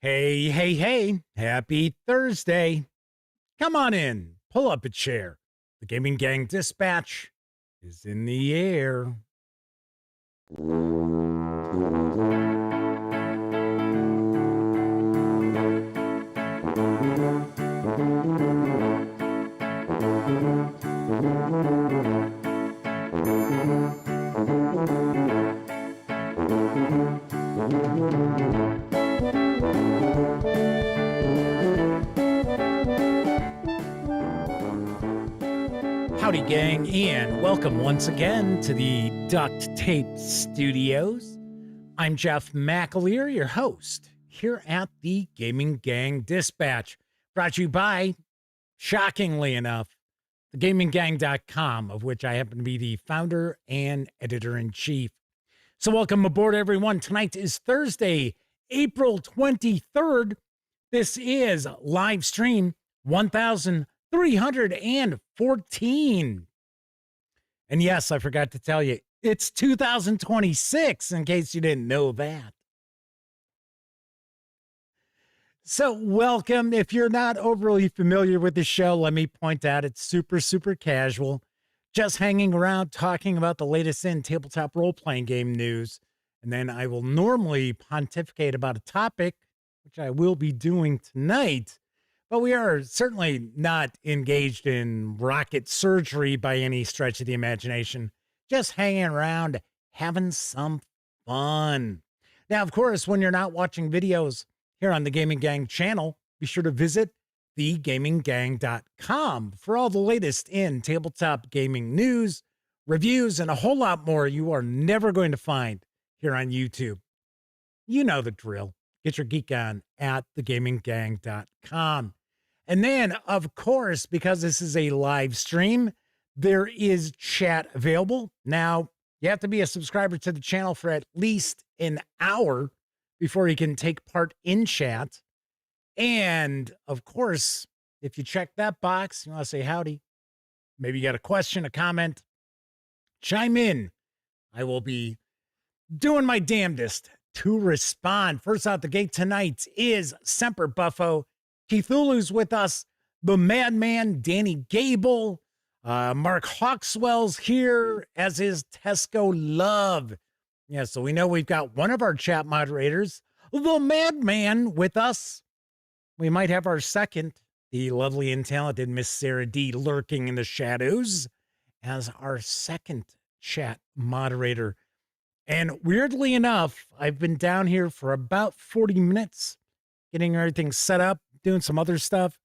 Hey, hey, hey, happy Thursday. Come on in, pull up a chair. The Gaming Gang Dispatch is in the air. Howdy, gang, and welcome once again to the Duct Tape Studios. I'm Jeff McAleer, your host, here at the Gaming Gang Dispatch, brought to you by, shockingly enough, thegaminggang.com, of which I happen to be the founder and editor-in-chief. So welcome aboard, everyone. Tonight is Thursday, April 23rd. This is live stream 1314. And yes, I forgot to tell you, it's 2026, in case you didn't know that. So welcome. If you're not overly familiar with the show, let me point out it's super casual. Just hanging around talking about the latest in tabletop role-playing game news. And then I will normally pontificate about a topic, which I will be doing tonight. But we are certainly not engaged in rocket surgery by any stretch of the imagination. Just hanging around, having some fun. Now, of course, when you're not watching videos here on the Gaming Gang channel, be sure to visit thegaminggang.com for all the latest in tabletop gaming news, reviews, and a whole lot more you are never going to find here on YouTube. You know the drill. Get your geek on at thegaminggang.com. And then, of course, because this is a live stream, there is chat available. Now, you have to be a subscriber to the channel for at least an hour before you can take part in chat. And, of course, if you check that box, you want to say howdy, maybe you got a question, a comment, chime in. I will be doing my damnedest to respond. First out the gate tonight is Semper Buffo. Cthulhu's with us. The Madman, Danny Gable. Mark Hawkswell's here, as is Tesco Love. Yeah, so we know we've got one of our chat moderators, the Madman, with us. We might have our second, the lovely and talented Miss Sarah D, lurking in the shadows, as our second chat moderator. And weirdly enough, I've been down here for about 40 minutes, getting everything set up, doing some other stuff.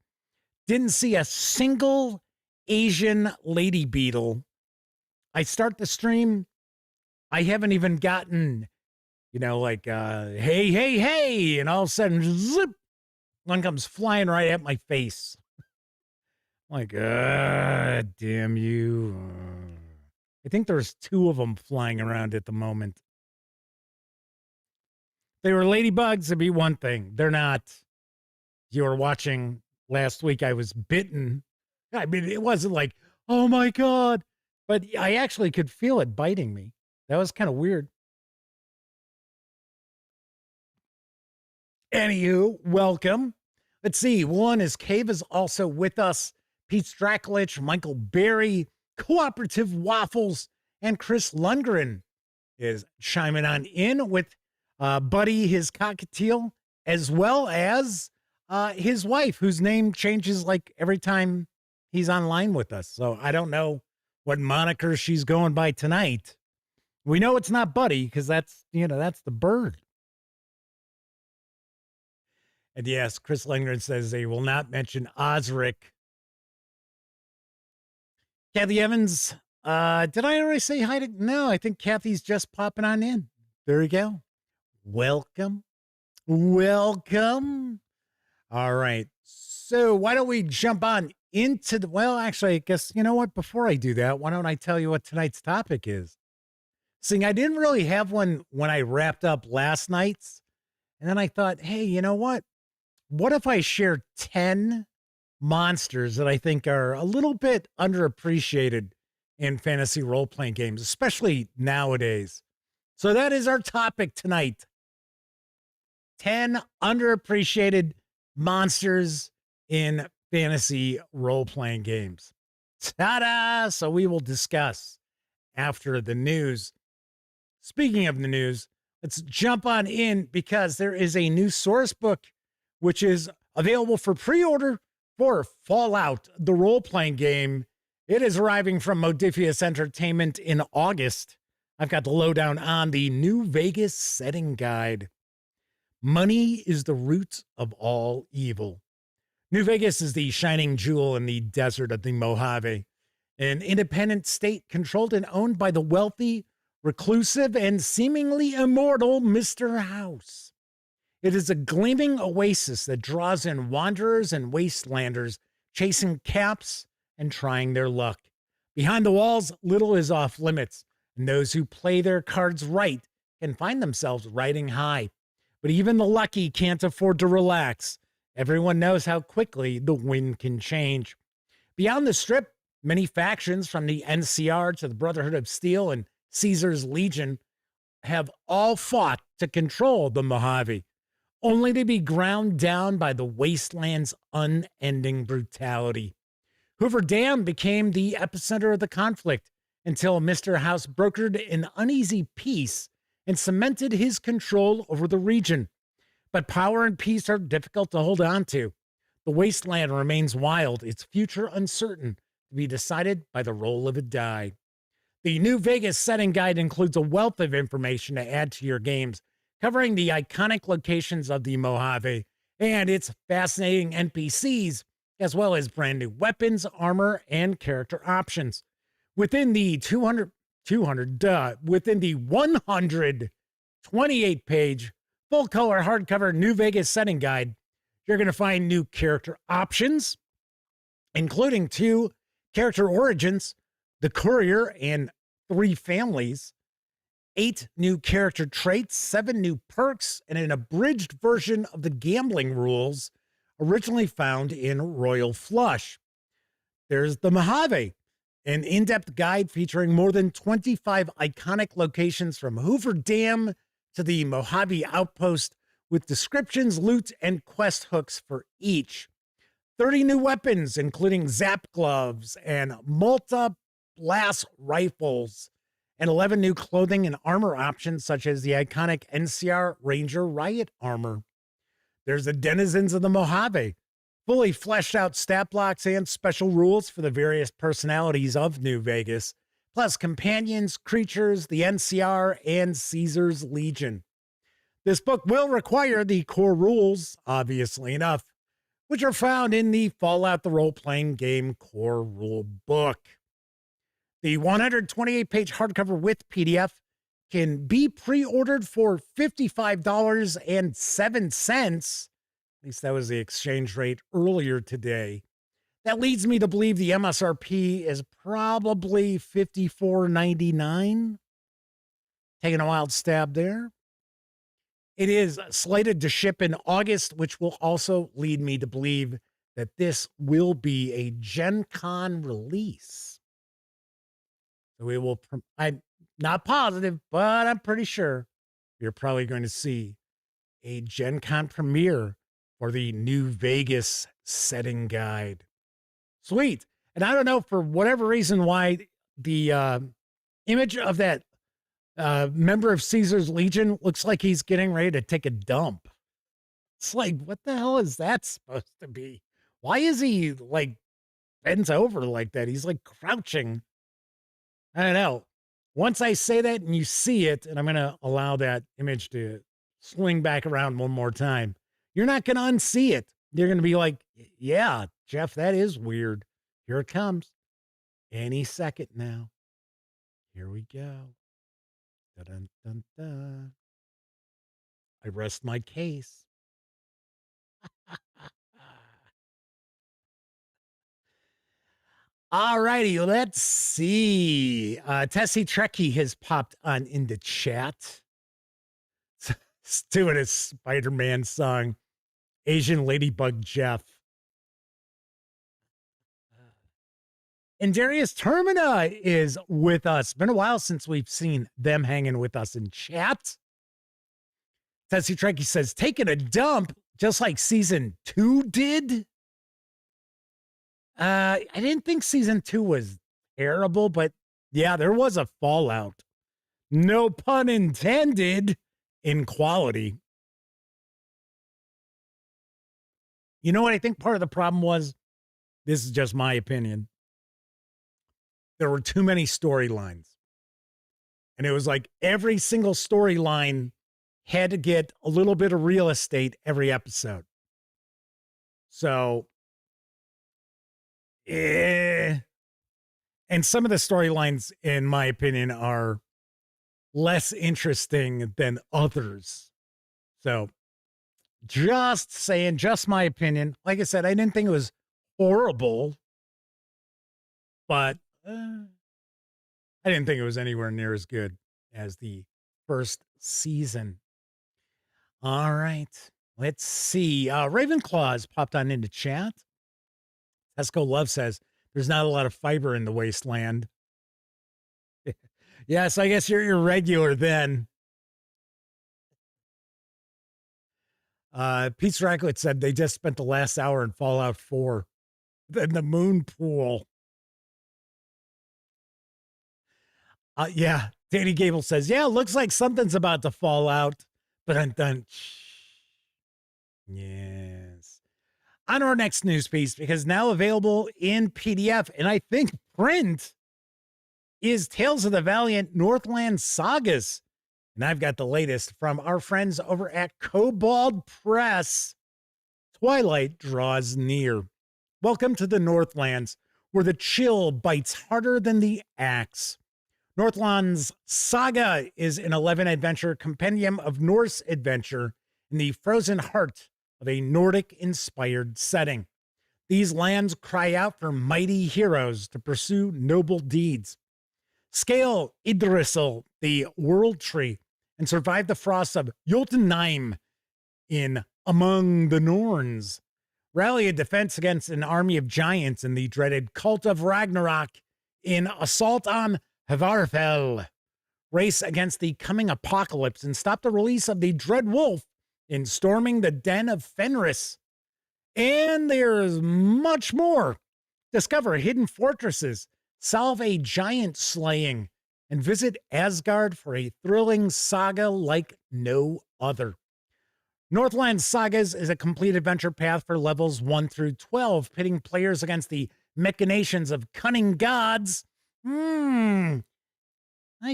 Didn't see a single Asian lady beetle. I start the stream. I haven't even gotten, like, hey, and all of a sudden, zip, one comes flying right at my face. I'm like, damn you. I think there's two of them flying around at the moment. If they were ladybugs, it'd be one thing. They're not. You were watching last week, I was bitten. I mean, it wasn't like, oh my God, but I actually could feel it biting me. That was kind of weird. Anywho, welcome. Let's see. One is Cave is also with us. Pete Strakulich, Michael Berry, Cooperative Waffles, and Chris Lundgren is chiming on in with Buddy, his cockatiel, as well as his wife, whose name changes like every time he's online with us. So I don't know what moniker she's going by tonight. We know it's not Buddy because that's the bird. And yes, Chris Lundgren says they will not mention Osric. Kathy Evans, did I already say hi to? No, I think Kathy's just popping on in. There you go. Welcome. All right. So why don't we jump on into the, well, actually, I guess, you know what? Before I do that, why don't I tell you what tonight's topic is? Seeing I didn't really have one when I wrapped up last night's. And then I thought, hey, you know what? What if I share 10 monsters that I think are a little bit underappreciated in fantasy role-playing games, especially nowadays? So that is our topic tonight. 10 underappreciated monsters in fantasy role-playing games. Ta-da! So we will discuss after the news. Speaking of the news, let's jump on in because there is a new source book which is available for pre-order for Fallout, the role-playing game. It is arriving from Modiphius Entertainment in August. I've got the lowdown on the New Vegas setting guide. Money is the root of all evil. New Vegas is the shining jewel in the desert of the Mojave, an independent state controlled and owned by the wealthy, reclusive, and seemingly immortal Mr. House. It is a gleaming oasis that draws in wanderers and wastelanders chasing caps and trying their luck. Behind the walls, little is off limits, and those who play their cards right can find themselves riding high. But even the lucky can't afford to relax. Everyone knows how quickly the wind can change. Beyond the Strip, many factions from the NCR to the Brotherhood of Steel and Caesar's Legion have all fought to control the Mojave, only to be ground down by the wasteland's unending brutality. Hoover Dam became the epicenter of the conflict until Mr. House brokered an uneasy peace and cemented his control over the region. But power and peace are difficult to hold on to. The wasteland remains wild, its future uncertain, to be decided by the roll of a die. The New Vegas setting guide includes a wealth of information to add to your games, covering the iconic locations of the Mojave and its fascinating NPCs, as well as brand new weapons, armor, and character options. Within the 128-page full-color hardcover New Vegas setting guide, you're going to find new character options, including 2 character origins, the Courier and 3 families, 8 new character traits, 7 new perks, and an abridged version of the gambling rules originally found in Royal Flush. There's the Mojave, an in-depth guide featuring more than 25 iconic locations from Hoover Dam to the Mojave Outpost, with descriptions, loot, and quest hooks for each. 30 new weapons, including zap gloves and multi-blast rifles, and 11 new clothing and armor options, such as the iconic NCR Ranger Riot armor. There's the Denizens of the Mojave, fully fleshed out stat blocks and special rules for the various personalities of New Vegas, plus companions, creatures, the NCR, and Caesar's Legion. This book will require the core rules, obviously enough, which are found in the Fallout the Role-Playing Game core rule book. The 128-page hardcover with PDF can be pre-ordered for $55.07. At least that was the exchange rate earlier today. That leads me to believe the MSRP is probably $54.99. Taking a wild stab there. It is slated to ship in August, which will also lead me to believe that this will be a Gen Con release. So we will, I'm not positive, but I'm pretty sure you're probably going to see a Gen Con premiere for the New Vegas setting guide. Sweet. And I don't know, for whatever reason, why the image of that member of Caesar's Legion looks like he's getting ready to take a dump. It's like, what the hell is that supposed to be? Why is he like bent over like that? He's like crouching. I don't know. Once I say that and you see it, and I'm going to allow that image to swing back around one more time, you're not going to unsee it. You're going to be like, yeah, Jeff, that is weird. Here it comes. Any second now. Here we go. Dun, dun, dun. I rest my case. All righty, let's see. Tessie Trekkie has popped on into chat. It's doing a Spider-Man song. Asian Ladybug Jeff. And Darius Termina is with us. Been a while since we've seen them hanging with us in chat. Tessie Trekkie says, taking a dump just like season 2 did. I didn't think season 2 was terrible, but yeah, there was a fallout. No pun intended in quality. You know what I think part of the problem was? This is just my opinion. There were too many storylines. And it was like every single storyline had to get a little bit of real estate every episode. So, and some of the storylines, in my opinion, are less interesting than others. So, just saying, just my opinion. Like I said, I didn't think it was horrible, but I didn't think it was anywhere near as good as the first season. All right. Let's see. Ravenclaw's popped on into chat. Esco Love says, there's not a lot of fiber in the wasteland. Yes, I guess you're regular then. Pete Strakowitz said they just spent the last hour in Fallout 4 in the moon pool. Yeah, Danny Gable says, yeah, looks like something's about to fall out. But I'm done. Yes. On our next news piece, because now available in PDF, and I think print, is Tales of the Valiant Northland Sagas. And I've got the latest from our friends over at Kobold Press. Twilight draws near. Welcome to the Northlands, where the chill bites harder than the axe. Northland's Saga is an 11-adventure compendium of Norse adventure in the frozen heart of a Nordic-inspired setting. These lands cry out for mighty heroes to pursue noble deeds. Scale Yggdrasil, the World Tree, and survive the frosts of Jotunheim in Among the Norns. Rally a defense against an army of giants in the dreaded Cult of Ragnarok in Assault on Hvarfell. Race against the coming apocalypse and stop the release of the Dread Wolf in Storming the Den of Fenris. And there's much more. Discover hidden fortresses, solve a giant slaying, and visit Asgard for a thrilling saga like no other. Northland Sagas is a complete adventure path for levels 1 through 12, pitting players against the machinations of cunning gods. I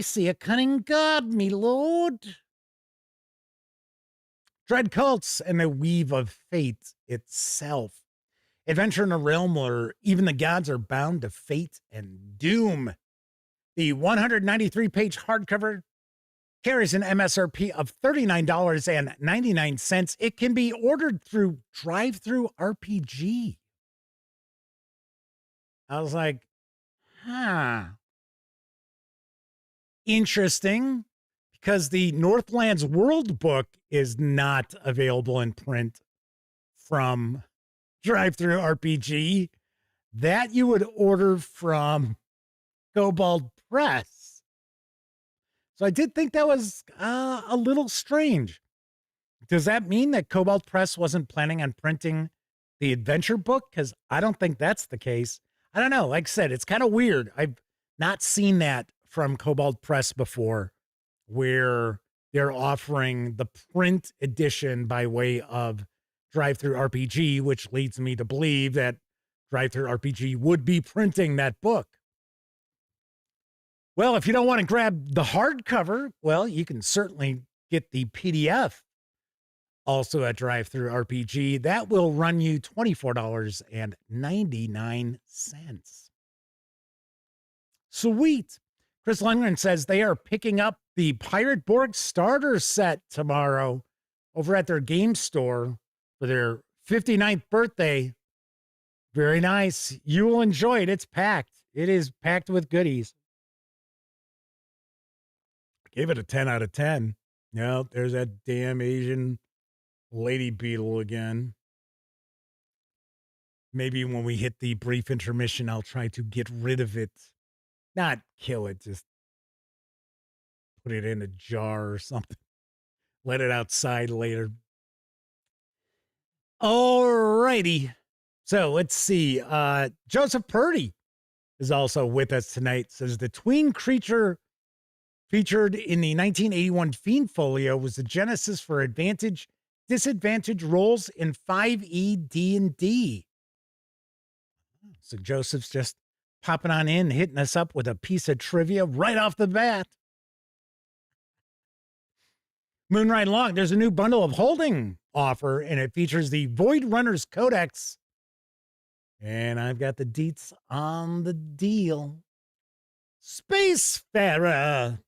see a cunning god, me lord. Dread cults and the weave of fate itself. Adventure in a realm where even the gods are bound to fate and doom. The 193-page hardcover carries an MSRP of $39.99. It can be ordered through Drive-Thru RPG. I was like, interesting, because the Northlands World book is not available in print from Drive-Thru RPG. That you would order from Kobold Press. So I did think that was a little strange. Does that mean that Kobold Press wasn't planning on printing the adventure book? Because I don't think that's the case. I don't know. Like I said, it's kind of weird. I've not seen that from Kobold Press before, where they're offering the print edition by way of Drive-Thru RPG, which leads me to believe that Drive-Thru RPG would be printing that book. Well, if you don't want to grab the hardcover, well, you can certainly get the PDF also at Drive-Thru RPG. That will run you $24.99. Sweet. Chris Lundgren says they are picking up the Pirate Borg starter set tomorrow over at their game store for their 59th birthday. Very nice. You will enjoy it. It's packed. It is packed with goodies. Gave it a 10 out of 10. Yeah, there's that damn Asian lady beetle again. Maybe when we hit the brief intermission, I'll try to get rid of it. Not kill it, just put it in a jar or something. let it outside later. Alrighty. So let's see. Joseph Purdy is also with us tonight. Says the tween creature featured in the 1981 Fiend Folio was the genesis for advantage, disadvantage rolls in 5e D&D. So Joseph's just popping on in, hitting us up with a piece of trivia right off the bat. Moonride Long, there's a new bundle of holding offer, and it features the Void Runners Codex. And I've got the deets on the deal. Spacefarer.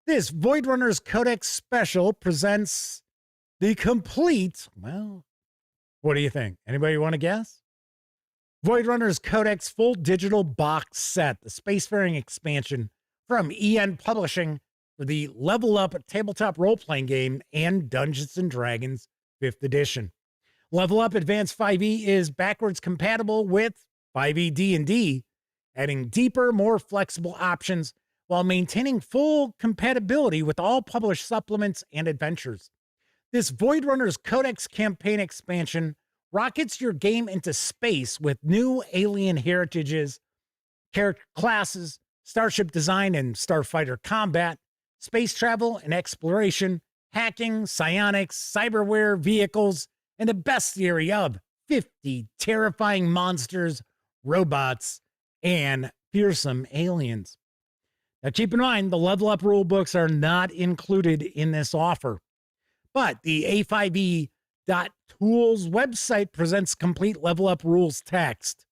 This Void Runners Codex special presents the complete, well, what do you think? Anybody want to guess? Void Runners Codex full digital box set, the spacefaring expansion from EN Publishing for the Level Up tabletop role-playing game and Dungeons & Dragons 5th edition. Level Up Advanced 5e is backwards compatible with 5e D&D, adding deeper, more flexible options while maintaining full compatibility with all published supplements and adventures. This Void Runners Codex campaign expansion rockets your game into space with new alien heritages, character classes, starship design and starfighter combat, space travel and exploration, hacking, psionics, cyberware, vehicles, and a bestiary of 50 terrifying monsters, robots, and fearsome aliens. Now keep in mind, the Level Up rulebooks are not included in this offer, but the A5E.Tools website presents complete Level Up rules text,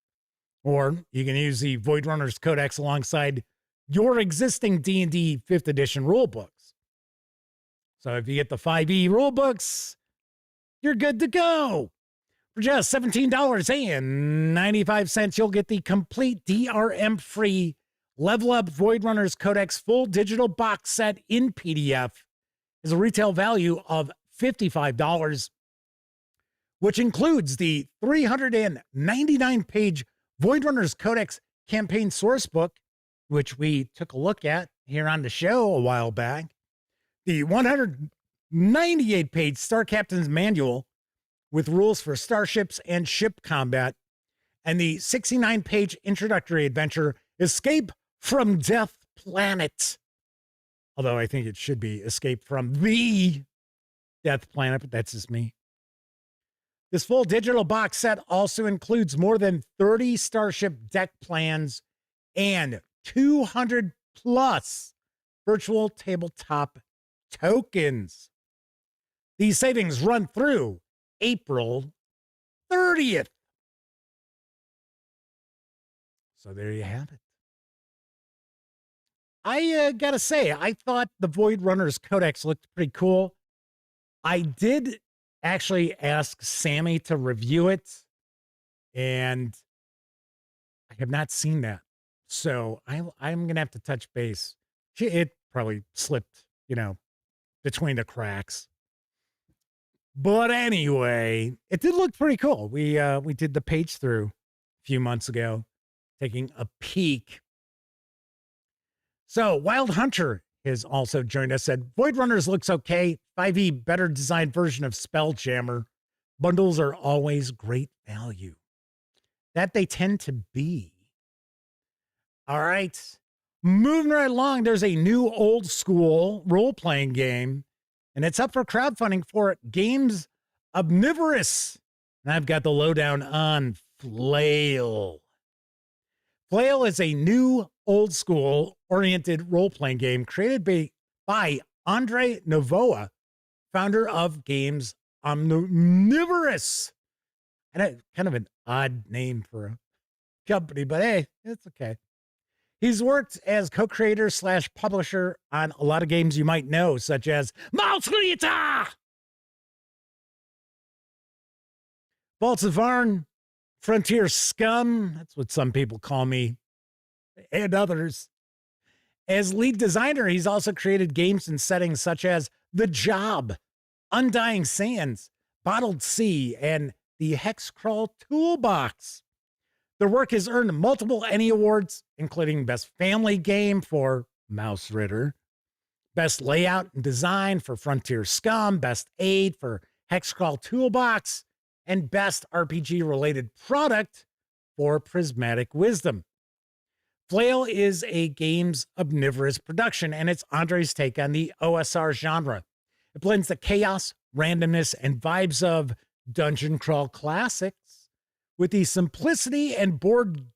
or you can use the Void Runners Codex alongside your existing D&D 5th edition rulebooks. So if you get the 5e rulebooks, you're good to go. For just $17.95, you'll get the complete DRM-free Level Up Void Runners Codex full digital box set in PDF. Is a retail value of $55, which includes the 399-page Void Runners Codex campaign source book, which we took a look at here on the show a while back, the 198-page Star Captain's Manual with rules for starships and ship combat, and the 69-page introductory adventure, Escape from Death Planet. Although I think it should be Escape from the Death Planet, but that's just me. This full digital box set also includes more than 30 starship deck plans and 200 plus virtual tabletop tokens. These savings run through April 30th. So there you have it. I gotta say, I thought the Void Runners Codex looked pretty cool. I did actually ask Sammy to review it, and I have not seen that. So I'm going to have to touch base. It probably slipped, between the cracks. But anyway, it did look pretty cool. We did the page through a few months ago, taking a peek. So Wild Hunter has also joined us, said, Void Runners looks okay. 5e better designed version of Spelljammer. Bundles are always great value. That they tend to be. All right. Moving right along, there's a new old school role-playing game, and it's up for crowdfunding for Games Omnivorous. And I've got the lowdown on Flail. Flail is a new old school oriented role-playing game created by Andre Novoa, founder of Games Omnivorous. And kind of an odd name for a company, but hey, it's okay. He's worked as co-creator / publisher on a lot of games you might know, such as Malskrita, Vaults of Varn, Frontier Scum, that's what some people call me, and others. As lead designer, he's also created games and settings such as The Job, Undying Sands, Bottled Sea, and the Hexcrawl Toolbox. Their work has earned multiple Emmy Awards, including Best Family Game for Mouse Ritter, Best layout and design for Frontier Scum, best aid for Hexcrawl Toolbox, and best RPG related product for Prismatic Wisdom. Flail is a game's omnivorous production, and it's Andre's take on the OSR genre. It blends the chaos, randomness, and vibes of dungeon crawl classics with the simplicity and board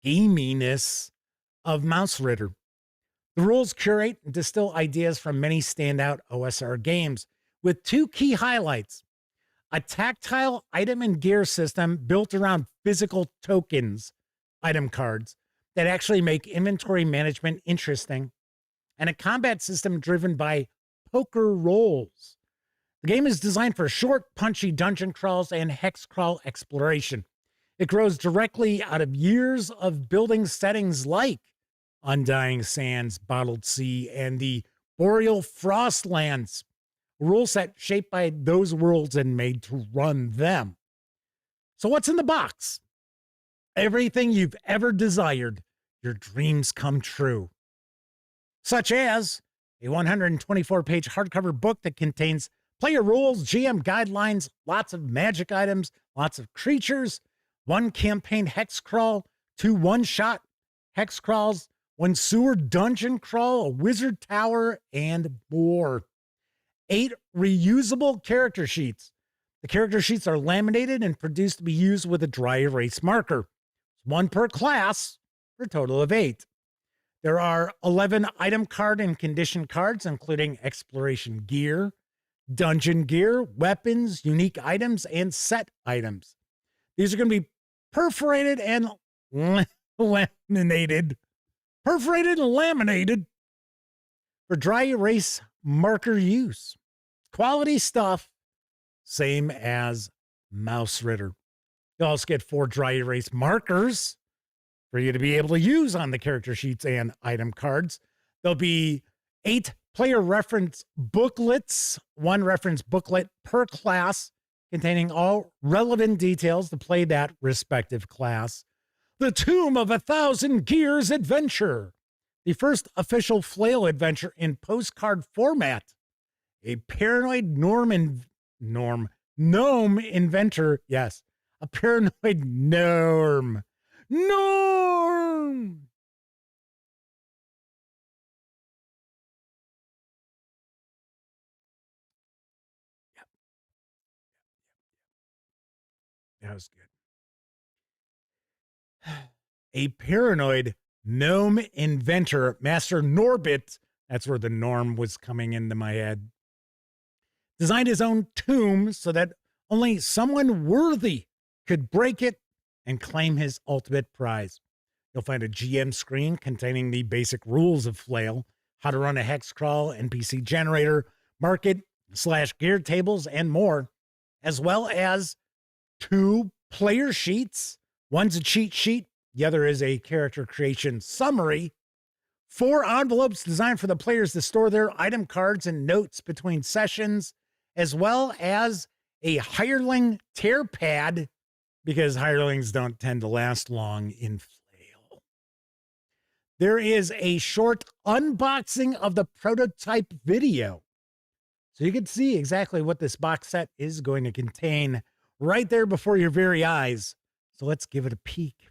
gaminess of Mouse Ritter. The rules curate and distill ideas from many standout OSR games, with two key highlights: a tactile item and gear system built around physical tokens, item cards, that actually make inventory management interesting, and a combat system driven by poker rolls. The game is designed for short, punchy dungeon crawls and hex crawl exploration. It grows directly out of years of building settings like Undying Sands, Bottled Sea, and the Boreal Frostlands, a rule set shaped by those worlds and made to run them. So what's in the box? Everything you've ever desired, your dreams come true. Such as a 124-page hardcover book that contains player rules, GM guidelines, lots of magic items, lots of creatures, one campaign hex crawl, two one-shot hex crawls, one sewer dungeon crawl, a wizard tower, and more. 8 reusable character sheets. The character sheets are laminated and produced to be used with a dry erase marker. One per class for a total of 8. There are 11 item card and condition cards, including exploration gear, dungeon gear, weapons, unique items, and set items. These are going to be perforated and laminated. Perforated and laminated for dry erase marker use. Quality stuff, same as Mouse Ritter. You'll also get 4 dry erase markers for you to be able to use on the character sheets and item cards. There'll be 8 player reference booklets, 1 reference booklet per class, containing all relevant details to play that respective class. The Tomb of 1,000 Gears Adventure, the first official Flail adventure in postcard format. A paranoid gnome inventor, yes, a paranoid gnome. Yep. That was good. A paranoid gnome inventor, Master Norbit, that's where the norm was coming into my head, designed his own tomb so that only someone worthy could break it and claim his ultimate prize. You'll find a GM screen containing the basic rules of Flail, how to run a hex crawl, NPC generator, market/gear tables, and more, as well as 2 player sheets. One's a cheat sheet, the other is a character creation summary. 4 envelopes designed for the players to store their item cards and notes between sessions, as well as a hireling tear pad, because hirelings don't tend to last long in Flail. There is a short unboxing of the prototype video, so you can see exactly what this box set is going to contain right there before your very eyes. So let's give it a peek.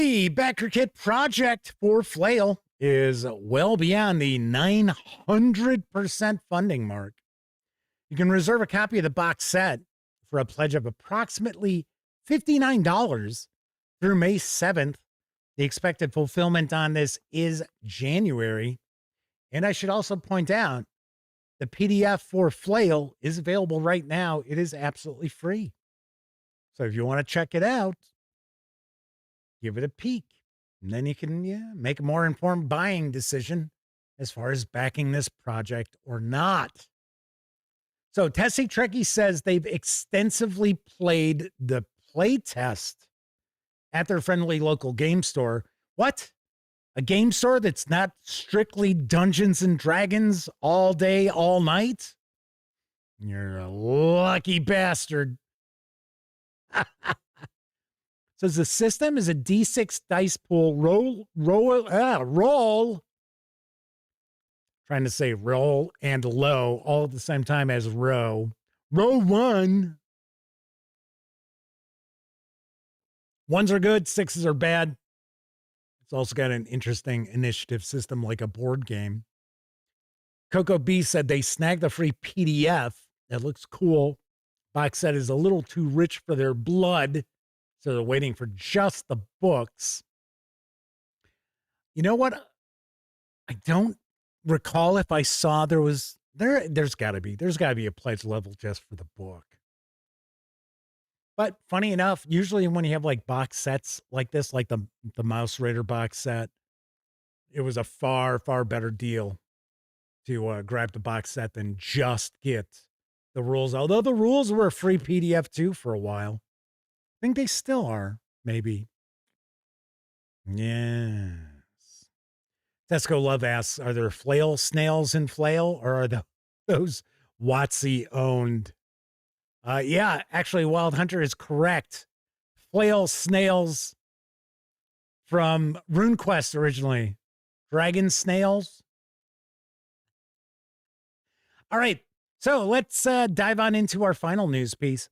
The backer kit project for Flail is well beyond the 900% funding mark. You can reserve a copy of the box set for a pledge of approximately $59 through May 7th. The expected fulfillment on this is January. And I should also point out the PDF for Flail is available right now. It is absolutely free. So if you want to check it out, give it a peek. And then you can make a more informed buying decision as far as backing this project or not. So Tessie Trekkie says they've extensively played the play test at their friendly local game store. What? A game store that's not strictly Dungeons and Dragons all day, all night? You're a lucky bastard. Says the system is a D6 dice pool roll. Trying to say roll and low all at the same time as row. Row one. Ones are good, sixes are bad. It's also got an interesting initiative system like a board game. Coco B said they snagged the free PDF. That looks cool. Box set is a little too rich for their blood, so they're waiting for just the books. You know what? I don't recall if I saw there's got to be a pledge level just for the book. But funny enough, usually when you have like box sets like this, like the Mouse Raider box set, it was a far, far better deal to grab the box set than just get the rules. Although the rules were a free PDF too for a while. I think they still are, maybe. Yes. Tesco Love asks, are there flail snails in Flail, or are those WotC owned? Yeah, actually, Wild Hunter is correct. Flail snails from RuneQuest originally. Dragon snails. All right, so let's dive on into our final news piece.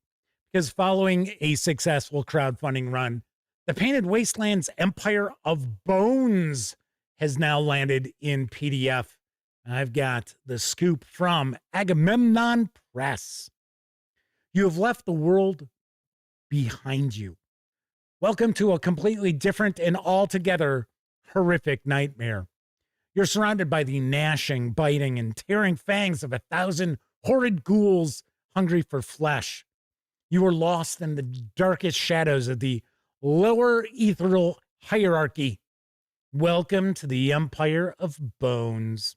Because following a successful crowdfunding run, the Painted Wastelands Empire of Bones has now landed in PDF. I've got the scoop from Agamemnon Press. You have left the world behind you. Welcome to a completely different and altogether horrific nightmare. You're surrounded by the gnashing, biting, and tearing fangs of 1,000 horrid ghouls hungry for flesh. You are lost in the darkest shadows of the lower ethereal hierarchy. Welcome to the Empire of Bones.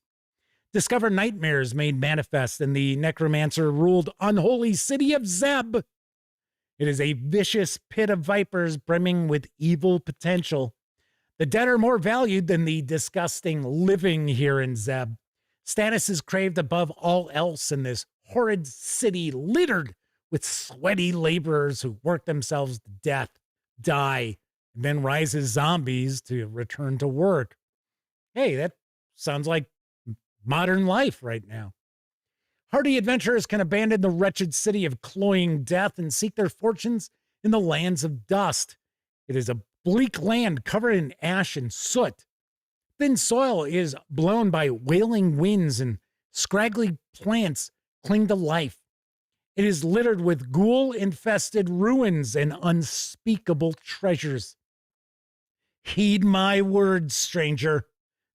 Discover nightmares made manifest in the necromancer-ruled unholy city of Zeb. It is a vicious pit of vipers brimming with evil potential. The dead are more valued than the disgusting living here in Zeb. Status is craved above all else in this horrid city littered with sweaty laborers who work themselves to death, die, and then rise as zombies to return to work. Hey, that sounds like modern life right now. Hardy adventurers can abandon the wretched city of cloying death and seek their fortunes in the lands of dust. It is a bleak land covered in ash and soot. Thin soil is blown by wailing winds and scraggly plants cling to life. It is littered with ghoul-infested ruins and unspeakable treasures. Heed my words, stranger.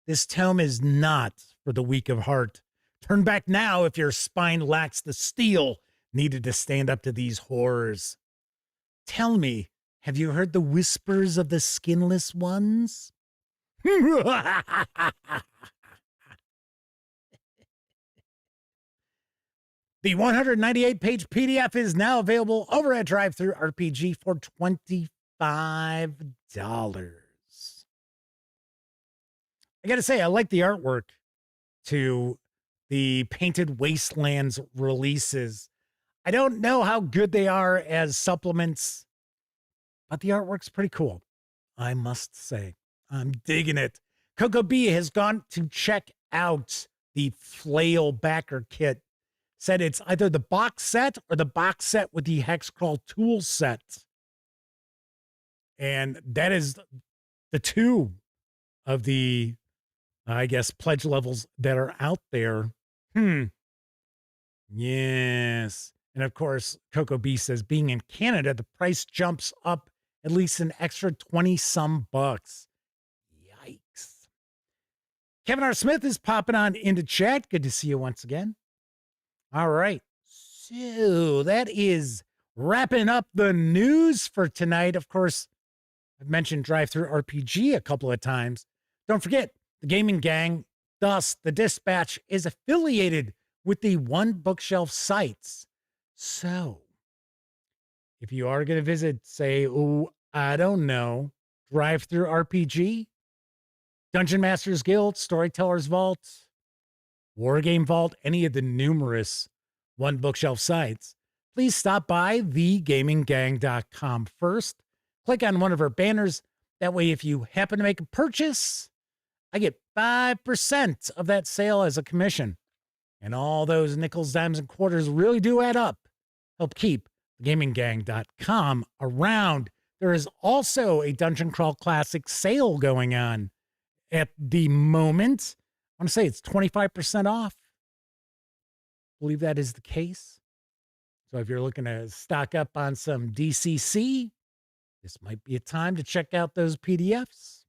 This tome is not for the weak of heart. Turn back now if your spine lacks the steel needed to stand up to these horrors. Tell me, have you heard the whispers of the skinless ones? The 198-page PDF is now available over at DriveThruRPG for $25. I gotta say, I like the artwork to the Painted Wastelands releases. I don't know how good they are as supplements, but the artwork's pretty cool, I must say. I'm digging it. Coco B has gone to check out the Flail backer kit. Said it's either the box set or the box set with the Hexcrawl tool set. And that is the two of the, I guess, pledge levels that are out there. Yes. And of course, Coco B says, being in Canada, the price jumps up at least an extra 20 some bucks. Yikes. Kevin R. Smith is popping on into chat. Good to see you once again. All right. So that is wrapping up the news for tonight. Of course, I've mentioned Drive-Thru RPG a couple of times. Don't forget, the Gaming Gang, thus the Dispatch, is affiliated with the One Bookshelf sites. So if you are going to visit, say, I don't know, Drive-Thru RPG, Dungeon Masters Guild, Storytellers Vault, Wargame Vault, any of the numerous One Bookshelf sites, please stop by thegaminggang.com first. Click on one of our banners. That way, if you happen to make a purchase, I get 5% of that sale as a commission. And all those nickels, dimes, and quarters really do add up. Help keep thegaminggang.com around. There is also a Dungeon Crawl Classic sale going on at the moment. I want to say it's 25% off. I believe that is the case. So if you're looking to stock up on some DCC, this might be a time to check out those PDFs.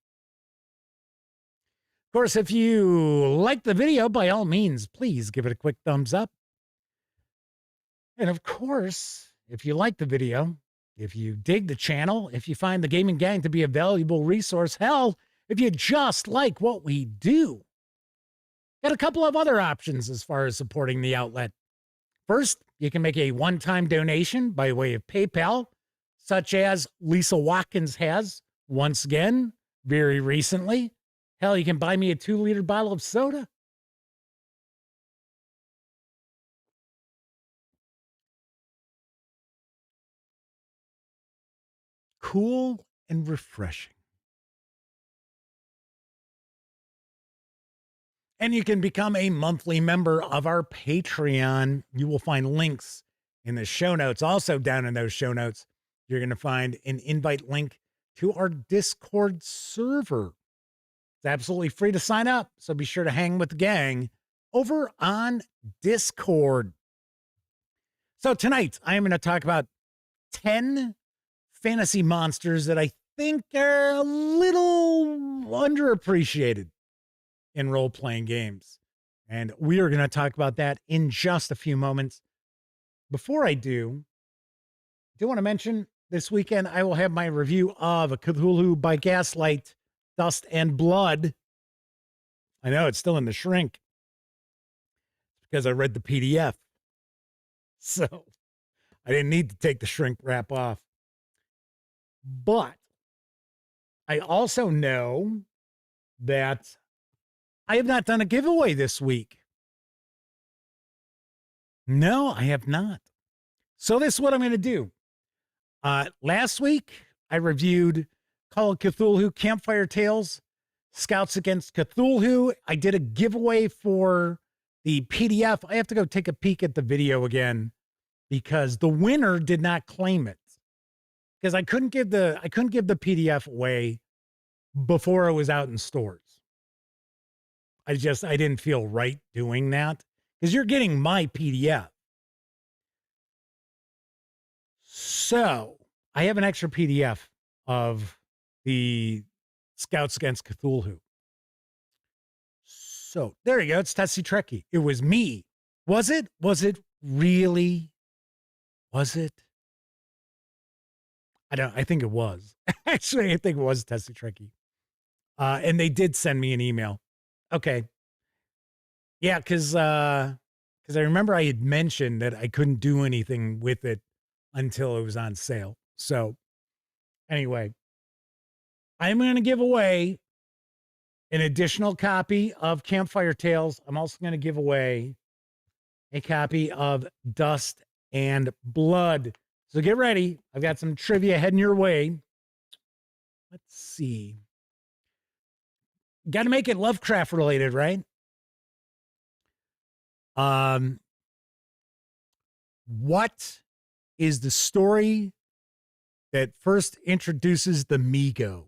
Of course, if you like the video, by all means, please give it a quick thumbs up. And of course, if you like the video, if you dig the channel, if you find the Gaming Gang to be a valuable resource, hell, if you just like what we do, got a couple of other options as far as supporting the outlet. First, you can make a one-time donation by way of PayPal, such as Lisa Watkins has once again, very recently. Hell, you can buy me a 2-liter bottle of soda. Cool and refreshing. And you can become a monthly member of our Patreon. You will find links in the show notes. Also down in those show notes, you're going to find an invite link to our Discord server. It's absolutely free to sign up, so be sure to hang with the gang over on Discord. So tonight, I am going to talk about 10 fantasy monsters that I think are a little underappreciated in role-playing games. And we are going to talk about that in just a few moments. Before I do want to mention this weekend, I will have my review of Cthulhu by Gaslight, Dust and Blood. I know it's still in the shrink because I read the PDF. So I didn't need to take the shrink wrap off. But I also know that I have not done a giveaway this week. No, I have not. So this is what I'm going to do. Last week, I reviewed Call of Cthulhu Campfire Tales, Scouts Against Cthulhu. I did a giveaway for the PDF. I have to go take a peek at the video again because the winner did not claim it. Because I couldn't give the PDF away before it was out in stores. I didn't feel right doing that because you're getting my PDF. So I have an extra PDF of the Scouts Against Cthulhu. So there you go. It's Tessie Trekkie. It was me. Was it? Was it really? Was it? I think it was. Actually, I think it was Tessie Trekkie. And they did send me an email. Okay. Yeah, because I remember I had mentioned that I couldn't do anything with it until it was on sale. So anyway, I'm going to give away an additional copy of Campfire Tales. I'm also going to give away a copy of Dust and Blood. So get ready. I've got some trivia heading your way. Let's see. Got to make it Lovecraft related, right? What is the story that first introduces the Migo?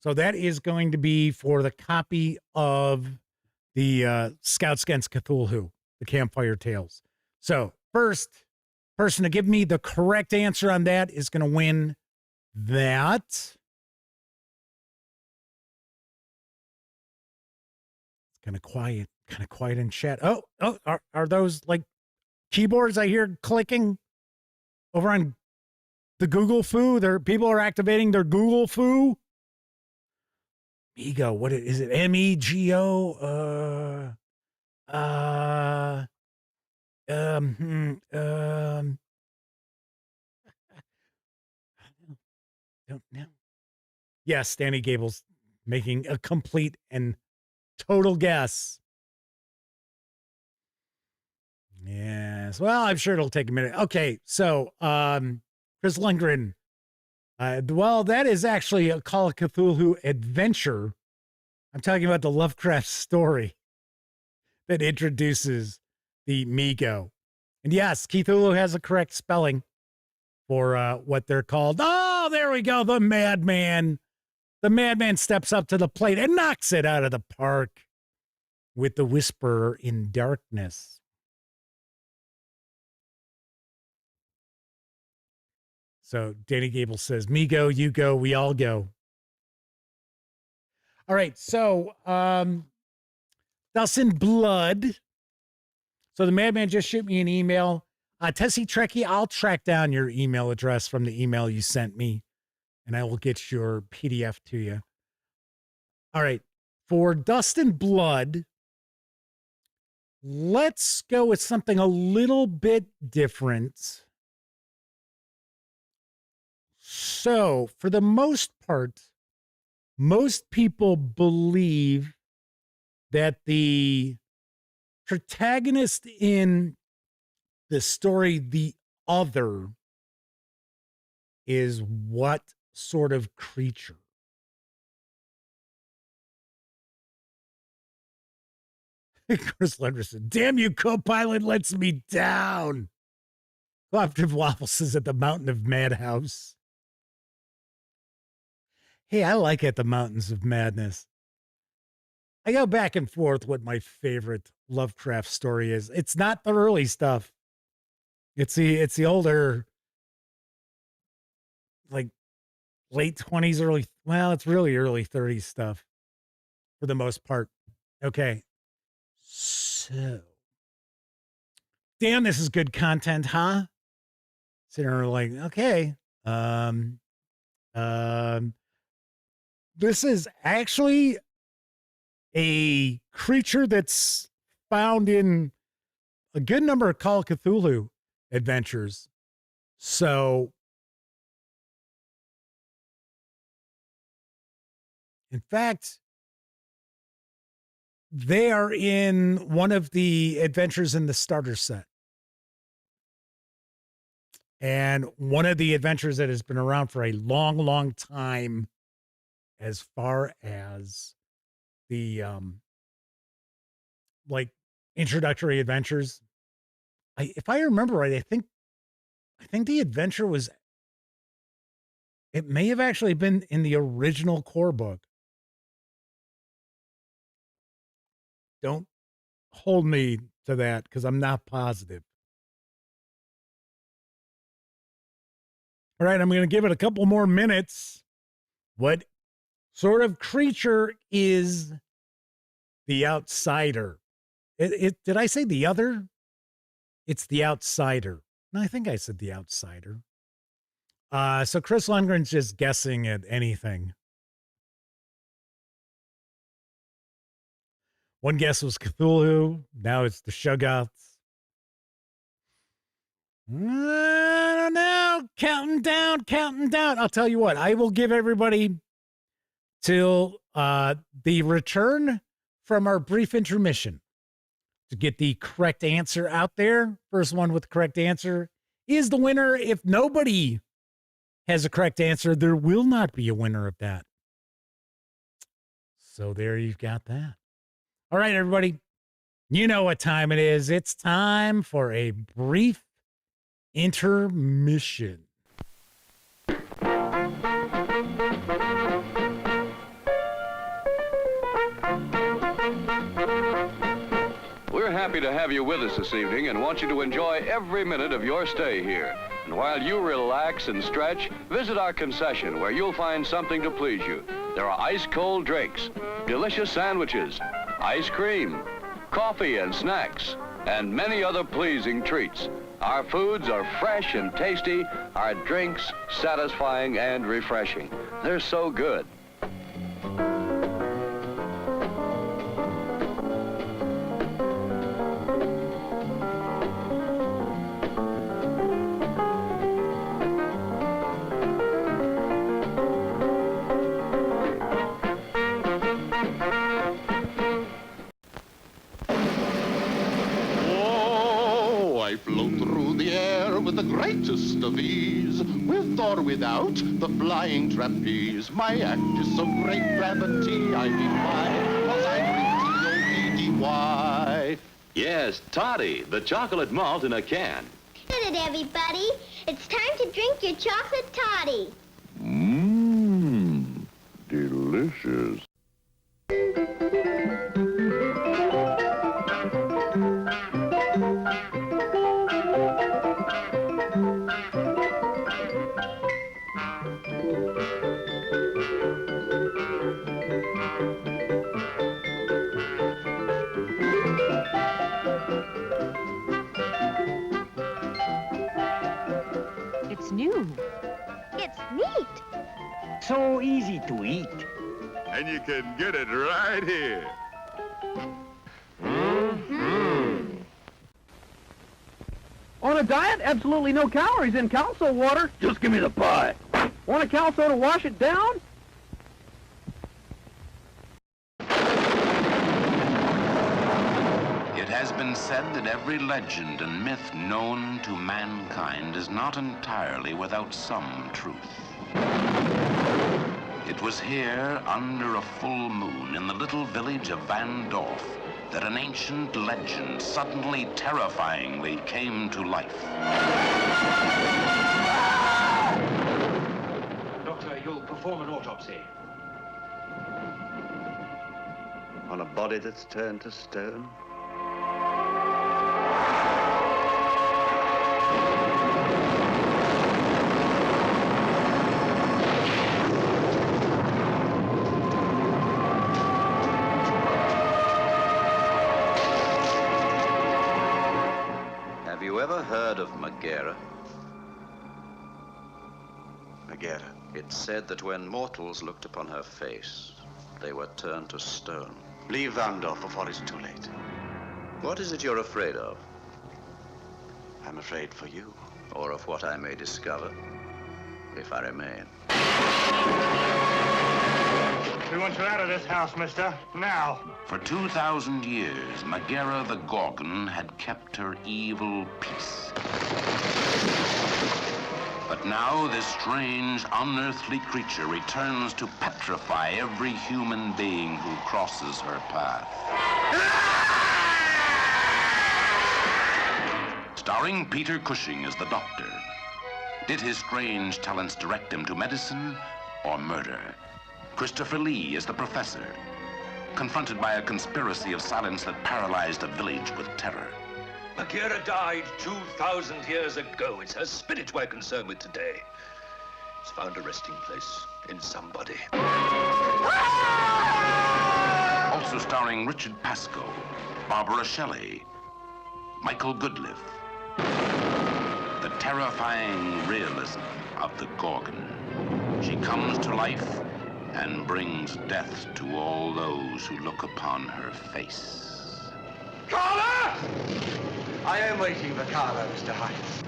So that is going to be for the copy of the Scouts Against Cthulhu, the Campfire Tales. So first person to give me the correct answer on that is going to win that. It's kind of quiet in chat. Oh, are those like keyboards I hear clicking over on the Google Foo? People are activating their Google Foo. Mego, what is it? MEGO? Don't know. Yes, Danny Gable's making a complete and total guess. Yes. Well, I'm sure it'll take a minute. Okay, so Chris Lundgren. Well, that is actually a Call of Cthulhu adventure. I'm talking about the Lovecraft story that introduces the Mego. And yes, Cthulhu has a correct spelling for what they're called. Oh, there we go. The Madman. The Madman steps up to the plate and knocks it out of the park with the Whisperer in Darkness. So Danny Gable says, me go, you go, we all go. All right. So Dustin Blood. So the Madman just shoot me an email. Tessie Trekkie, I'll track down your email address from the email you sent me, and I will get your PDF to you. All right. For Dustin Blood, let's go with something a little bit different. So, for the most part, most people believe that the protagonist in the story, The Other, is what sort of creature? Chris Lenderson, damn you, co-pilot lets me down. Cooperative Waffles is at the Mountain of Madhouse. Hey, I like At the Mountains of Madness. I go back and forth what my favorite Lovecraft story is. It's not the early stuff. It's the older, like late 20s, it's really early 30s stuff for the most part. Okay. So, damn, this is good content, huh? Sitting there like, okay. This is actually a creature that's found in a good number of Call of Cthulhu adventures. So, in fact, they are in one of the adventures in the starter set. And one of the adventures that has been around for a long, long time, as far as the like introductory adventures. If I remember right, I think the adventure was, it may have actually been in the original core book. Don't hold me to that because I'm not positive. All right, I'm going to give it a couple more minutes. What sort of creature is the outsider? Did I say The Other? It's The Outsider. No, I think I said The Outsider. So Chris Lundgren's just guessing at anything. One guess was Cthulhu. Now it's the Shoggoths. I don't know. Counting down. I'll tell you what. I will give everybody till the return from our brief intermission to get the correct answer out there. First one with the correct answer is the winner. If nobody has a correct answer, there will not be a winner of that. So there you've got that. All right, everybody. You know what time it is. It's time for a brief intermission. happy to have you with us this evening and want you to enjoy every minute of your stay here. And while you relax and stretch, visit our concession where you'll find something to please you. There are ice-cold drinks, delicious sandwiches, ice cream, coffee and snacks, and many other pleasing treats. Our foods are fresh and tasty, our drinks satisfying and refreshing. They're so good. The greatest of ease, with or without the flying trapeze. My act is so great gravity, I defy, 'cause I drink T-O-P-D-Y. Yes, Toddy, the chocolate malt in a can. Get it, everybody. It's time to drink your chocolate toddy. Mmm, delicious. It's new. It's neat. So easy to eat. And you can get it right here. On a diet, absolutely no calories in calso water. Just give me the pie. Want a calso to wash it down? It has been said that every legend and myth known to mankind is not entirely without some truth. It was here, under a full moon, in the little village of Van Dorf, that an ancient legend suddenly terrifyingly came to life. Doctor, you'll perform an autopsy. On a body that's turned to stone? Have you ever heard of Megara? Megara. It's said that when mortals looked upon her face, they were turned to stone. Leave Vandorf before it's too late. What is it you're afraid of? I'm afraid for you. Or of what I may discover, if I remain. We want you out of this house, mister. Now. For 2,000 years, Megara the Gorgon had kept her evil peace. But now this strange, unearthly creature returns to petrify every human being who crosses her path. Starring Peter Cushing as the doctor. Did his strange talents direct him to medicine or murder? Christopher Lee is the professor, confronted by a conspiracy of silence that paralyzed a village with terror. Megara died 2,000 years ago. It's her spirit we're concerned with today. It's found a resting place in somebody. Also starring Richard Pascoe, Barbara Shelley, Michael Goodliff. The terrifying realism of the Gorgon. She comes to life and brings death to all those who look upon her face. Carla! I am waiting for Carla, Mr. Hines.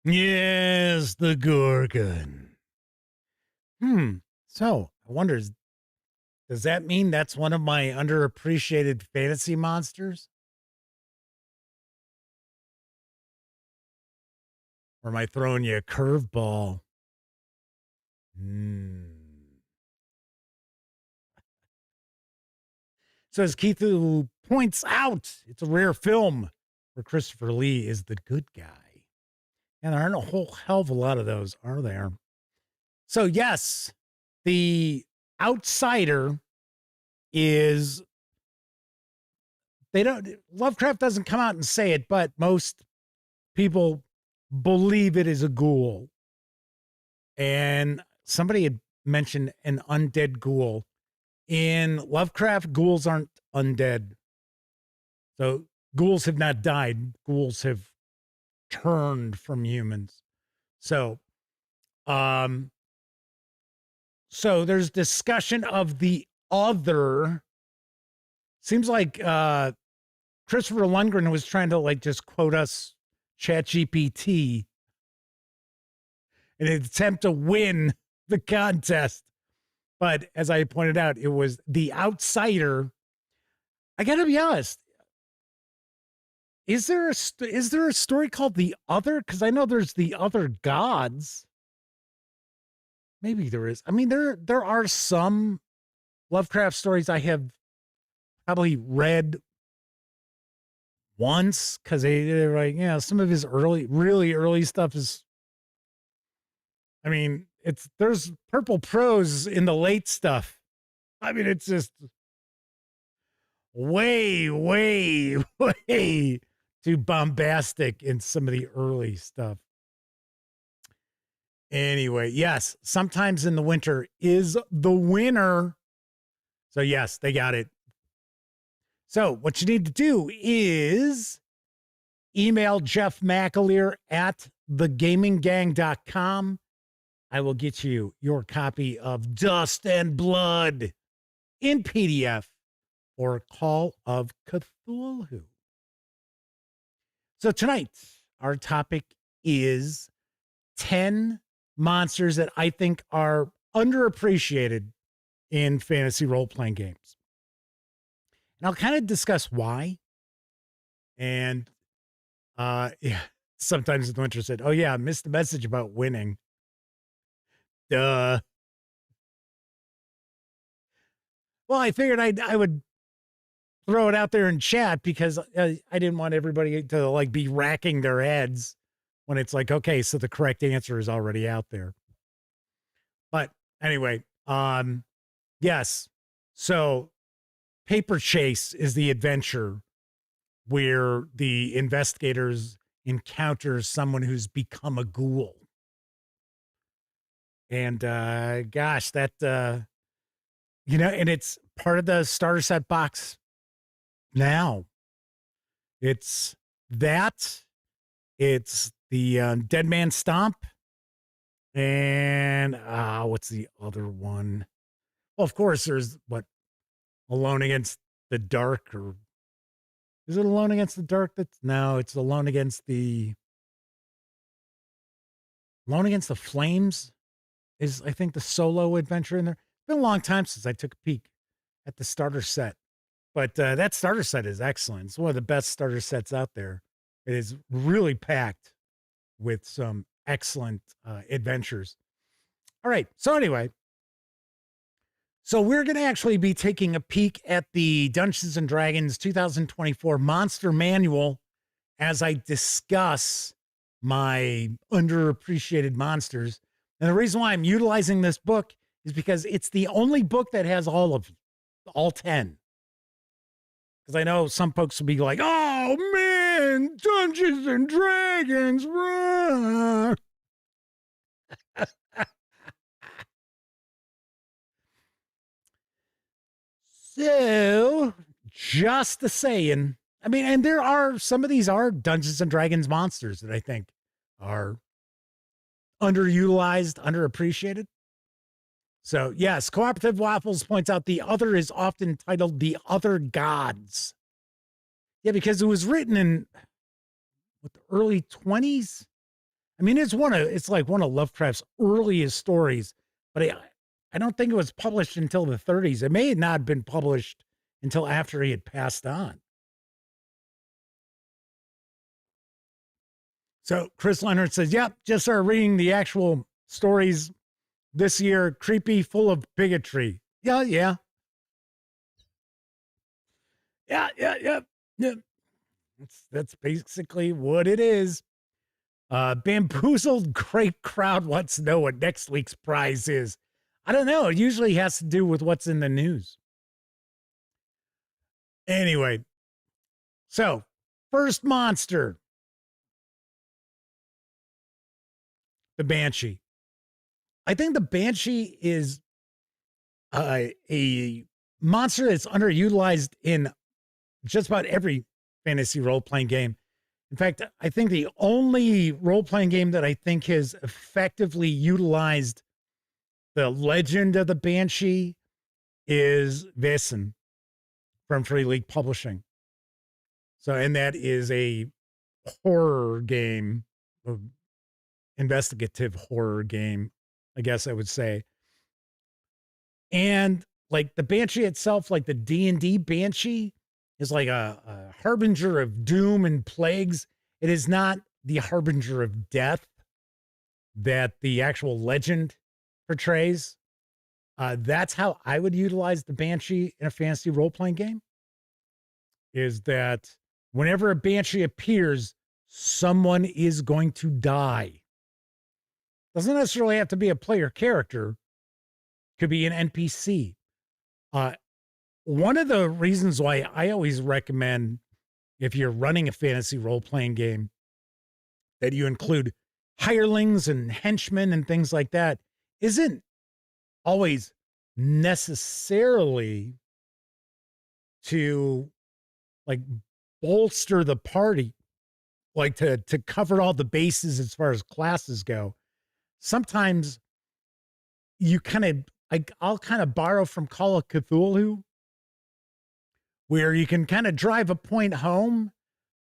Yes, the Gorgon. So I wonder, is Does that mean that's one of my underappreciated fantasy monsters? Or am I throwing you a curveball? So as Keith points out, it's a rare film where Christopher Lee is the good guy. And there aren't a whole hell of a lot of those, are there? So yes, the outsider is, Lovecraft doesn't come out and say it, but most people believe it is a ghoul. And somebody had mentioned an undead ghoul. In Lovecraft, ghouls aren't undead. So ghouls have not died. Ghouls have turned from humans. So there's discussion of the other. Seems like Christopher Lundgren was trying to like just quote us ChatGPT in an attempt to win the contest. But as I pointed out, it was the outsider. I got to be honest. Is there a story called The Other? Because I know there's The Other Gods. Maybe there is. I mean, there are some Lovecraft stories I have probably read once because they're like, yeah, some of his really early stuff is. I mean, there's purple prose in the late stuff. I mean, it's just way too bombastic in some of the early stuff. Anyway, yes, Sometimes in the Winter is the winner. So yes, they got it. So what you need to do is email Jeff McAleer at thegaminggang.com. I will get you your copy of Dust and Blood in PDF or Call of Cthulhu. So tonight, our topic is 10 monsters that I think are underappreciated in fantasy role-playing games. And I'll kind of discuss why. And sometimes the winter said, oh yeah, I missed the message about winning. Duh. Well, I figured I would throw it out there in chat because I didn't want everybody to like be racking their heads when it's like, okay, so the correct answer is already out there. But anyway, yes. So Paper Chase is the adventure where the investigators encounter someone who's become a ghoul. And gosh, that, and it's part of the starter set box now. It's that, it's the Dead Man Stomp, and what's the other one? Well, of course, there's Alone Against the Dark, or is it Alone Against the Dark? No, it's Alone Against the Flames is, I think, the solo adventure in there. It's been a long time since I took a peek at the starter set, but that starter set is excellent. It's one of the best starter sets out there. It is really packed with some excellent adventures. All right. So anyway, so we're going to actually be taking a peek at the Dungeons and Dragons 2024 Monster Manual as I discuss my underappreciated monsters. And the reason why I'm utilizing this book is because it's the only book that has all 10. Because I know some folks will be like, oh man, Dungeons and Dragons. So, just a saying. I mean, and there are, some of these are Dungeons and Dragons monsters that I think are underutilized, underappreciated. So, yes, Cooperative Waffles points out the other is often titled The Other Gods. Yeah, because it was written in the early 20s. I mean, it's like one of Lovecraft's earliest stories, but I don't think it was published until the 30s. It may not have been published until after he had passed on. So Chris Leonard says, yep, just started reading the actual stories this year. Creepy, full of bigotry. Yeah. That's basically what it is. Bamboozled great crowd wants to know what next week's prize is. I don't know. It usually has to do with what's in the news. Anyway, so first monster, the Banshee. I think the Banshee is a monster that's underutilized in just about every fantasy role-playing game. In fact, I think the only role-playing game that I think has effectively utilized the legend of the Banshee is Wesen from Free League Publishing. So, and that is a horror game, investigative horror game, I guess I would say. And like the Banshee itself, like the D&D Banshee is like a harbinger of doom and plagues. It is not the harbinger of death that the actual legend portrays. That's how I would utilize the Banshee in a fantasy role-playing game, is that whenever a Banshee appears, someone is going to die. Doesn't necessarily have to be a player character. Could be an NPC. One of the reasons why I always recommend, if you're running a fantasy role-playing game, that you include hirelings and henchmen and things like that, isn't always necessarily to like bolster the party, like to cover all the bases as far as classes go. Sometimes you I'll kind of borrow from Call of Cthulhu, where you can kind of drive a point home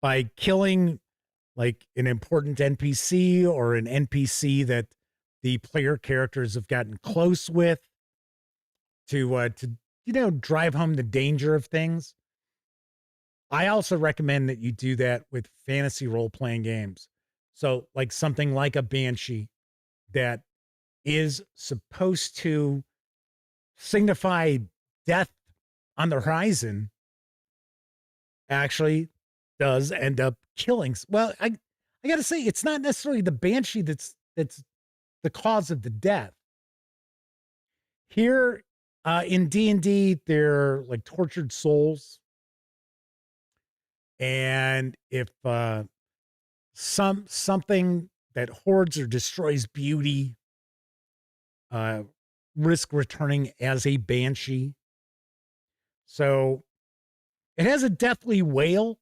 by killing like an important NPC or an NPC that the player characters have gotten close with to drive home the danger of things. I also recommend that you do that with fantasy role-playing games. So like something like a Banshee that is supposed to signify death on the horizon actually does end up killing. Well, I got to say, it's not necessarily the Banshee that's the cause of the death. Here in D&D, they're like tortured souls. And if something that hoards or destroys beauty risk returning as a Banshee. So it has a deathly wail.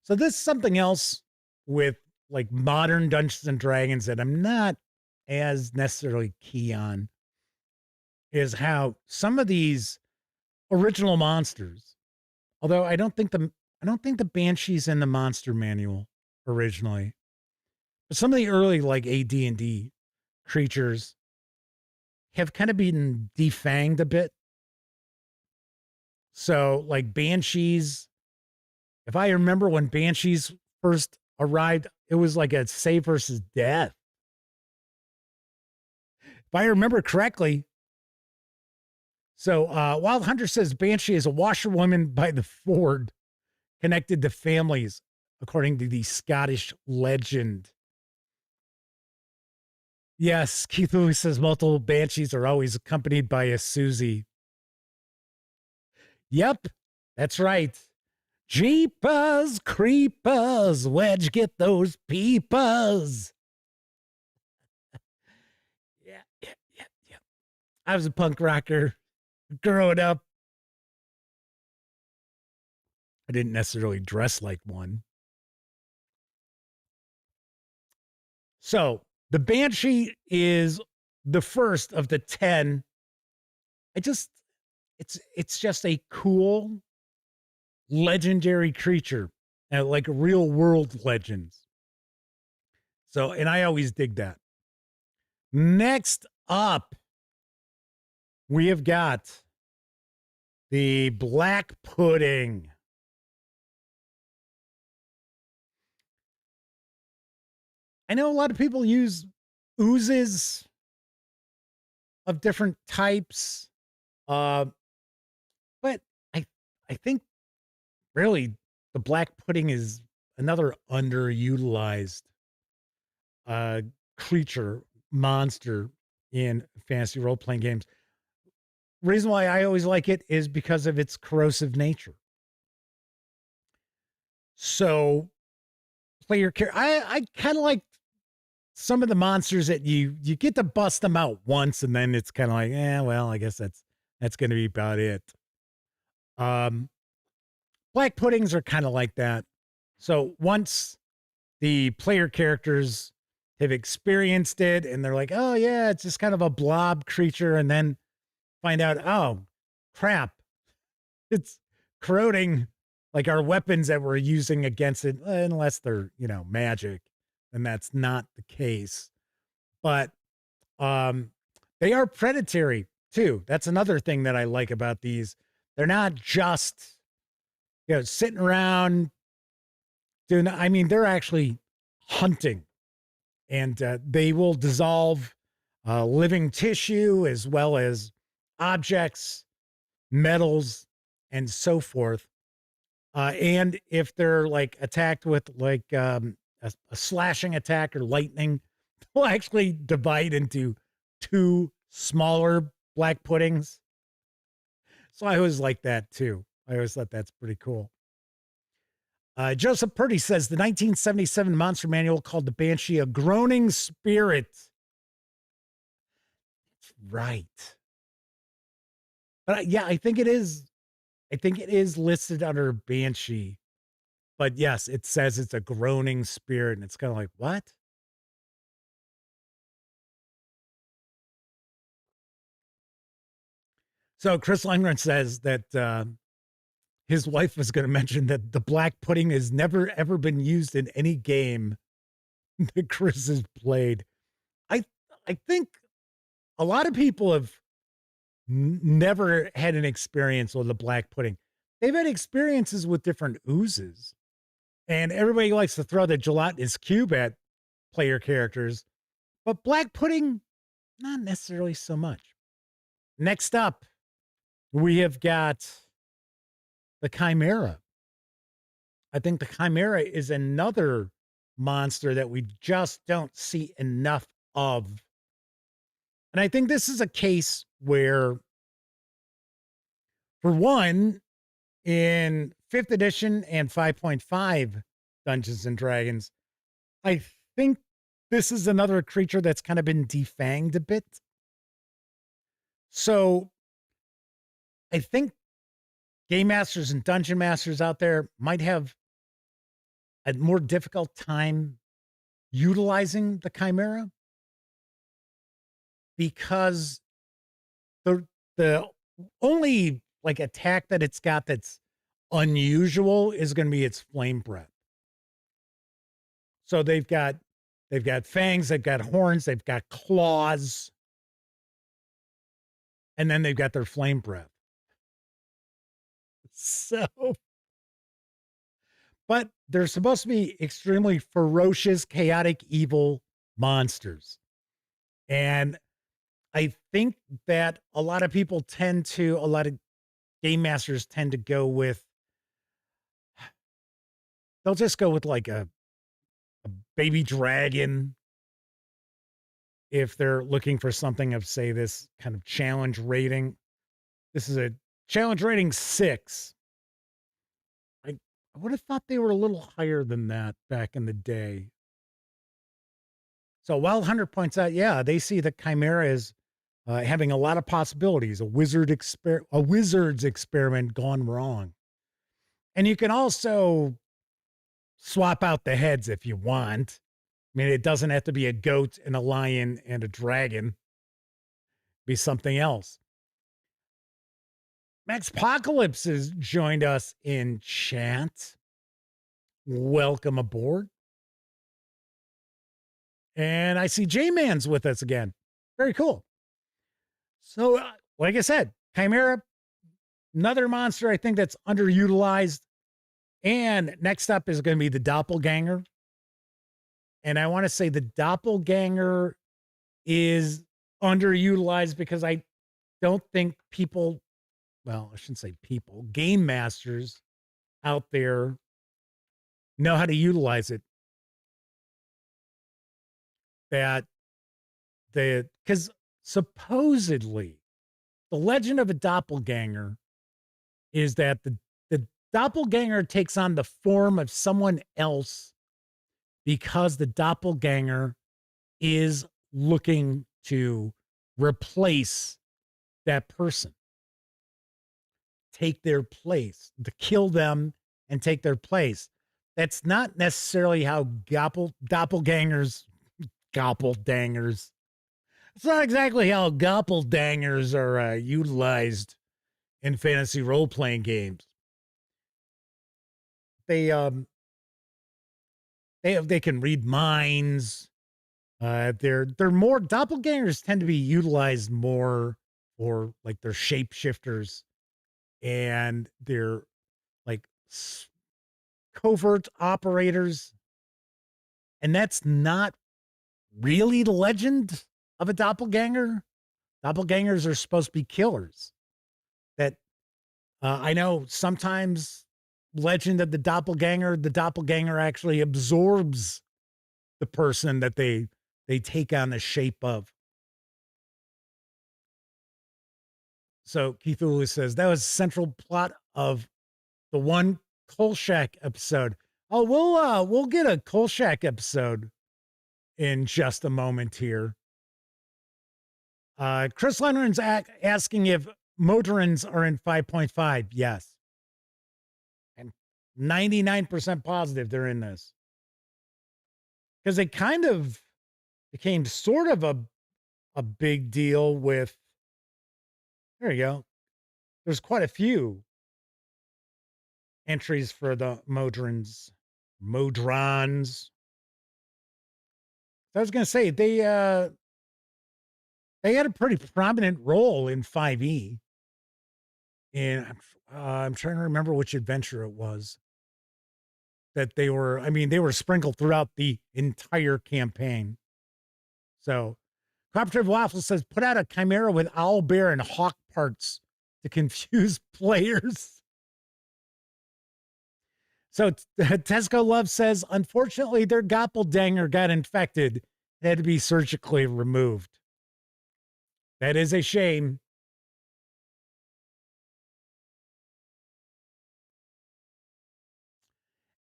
So this is something else with like modern Dungeons and Dragons that I'm not as necessarily key on, is how some of these original monsters, although I don't think the Banshee's in the monster manual originally, but some of the early like AD&D creatures have kind of been defanged a bit. So like Banshees, if I remember when Banshees first arrived, it was like a save versus death. If I remember correctly. So Wild Hunter says Banshee is a washerwoman by the Ford, connected to families, according to the Scottish legend. Yes, Keith Lewis says multiple Banshees are always accompanied by a Susie. Yep, that's right. Jeepers creepers, where'd you get those peepers? Yeah. I was a punk rocker growing up. I didn't necessarily dress like one. So the Banshee is the first of the 10. It's just a cool, legendary creature, like real world legends. So, and I always dig that. Next up, we have got the black pudding. I know a lot of people use oozes of different types, but I think really the black pudding is another underutilized creature, monster in fantasy role-playing games. Reason why I always like it is because of its corrosive nature. So player care. I kind of like some of the monsters that you get to bust them out once, and then it's kind of like, well, I guess that's going to be about it. Black puddings are kind of like that. So once the player characters have experienced it, and they're like, oh yeah, it's just kind of a blob creature, and then find out, oh crap, it's corroding like our weapons that we're using against it, unless they're, magic, and that's not the case. But they are predatory too. That's another thing that I like about these. They're not just, sitting around doing, they're actually hunting, and they will dissolve living tissue as well as objects, metals, and so forth. And if they're like attacked with like a slashing attack or lightning, they'll actually divide into 2 smaller black puddings. So I always like that too. I always thought that's pretty cool. Joseph Purdy says the 1977 monster manual called the Banshee a groaning spirit. That's right. But yeah, I think it is listed under Banshee. But yes, it says it's a groaning spirit, and it's kind of like, what? So Chris Langren says that his wife was going to mention that the black pudding has never, ever been used in any game that Chris has played. I think a lot of people have never had an experience with the black pudding. They've had experiences with different oozes, and everybody likes to throw the gelatinous cube at player characters, but black pudding, not necessarily so much. Next up, we have got the Chimera. I think the Chimera is another monster that we just don't see enough of. And I think this is a case where, for one, in 5th edition and 5.5 Dungeons and Dragons, I think this is another creature that's kind of been defanged a bit. So I think game masters and dungeon masters out there might have a more difficult time utilizing the Chimera, because the only like attack that it's got that's unusual is going to be its flame breath. So they've got fangs, they've got horns, they've got claws, and then they've got their flame breath. So, but they're supposed to be extremely ferocious, chaotic, evil monsters. And I think that a lot of game masters tend to go with, they'll just go with like a baby dragon if they're looking for something of, say, this kind of challenge rating. This is a challenge rating 6. I would have thought they were a little higher than that back in the day. So Wild Hunter points out, yeah, they see the Chimera as having a lot of possibilities, a wizard's experiment gone wrong. And you can also swap out the heads if you want. I mean, it doesn't have to be a goat and a lion and a dragon. Be something else. Max Apocalypse has joined us in chat. Welcome aboard. And I see J-Man's with us again. Very cool. So like I said, Chimera, another monster I think that's underutilized. And next up is going to be the Doppelganger. And I want to say the Doppelganger is underutilized because I don't think people, well, I shouldn't say people, game masters out there know how to utilize it. Because supposedly the legend of a doppelganger is that the doppelganger takes on the form of someone else because the doppelganger is looking to replace that person, take their place, to kill them and take their place. That's not necessarily how doppelgangers, goppeldangers. It's not exactly how goppeldangers are utilized in fantasy role-playing games. They can read minds. They're more doppelgangers tend to be utilized more for like their shapeshifters and they're like covert operators. And that's not really the legend of a doppelganger. Doppelgangers are supposed to be killers. That I know sometimes legend of the doppelganger actually absorbs the person that they take on the shape of. So Keith Ulu says that was the central plot of the one Kolchak episode. Oh, we'll get a Kolchak episode in just a moment here. Chris Leonard's asking if Motorins are in 5.5. Yes. I'm 99% positive they're in this. Because it kind of became sort of a big deal with, there you go. There's quite a few entries for the Modrons. I was going to say, they had a pretty prominent role in 5e. And I'm trying to remember which adventure it was that they were sprinkled throughout the entire campaign. So Cooperative Waffle says, put out a Chimera with owl, bear, and hawk parts to confuse players. So Tesco Love says, unfortunately, their Doppelganger got infected. It had to be surgically removed. That is a shame.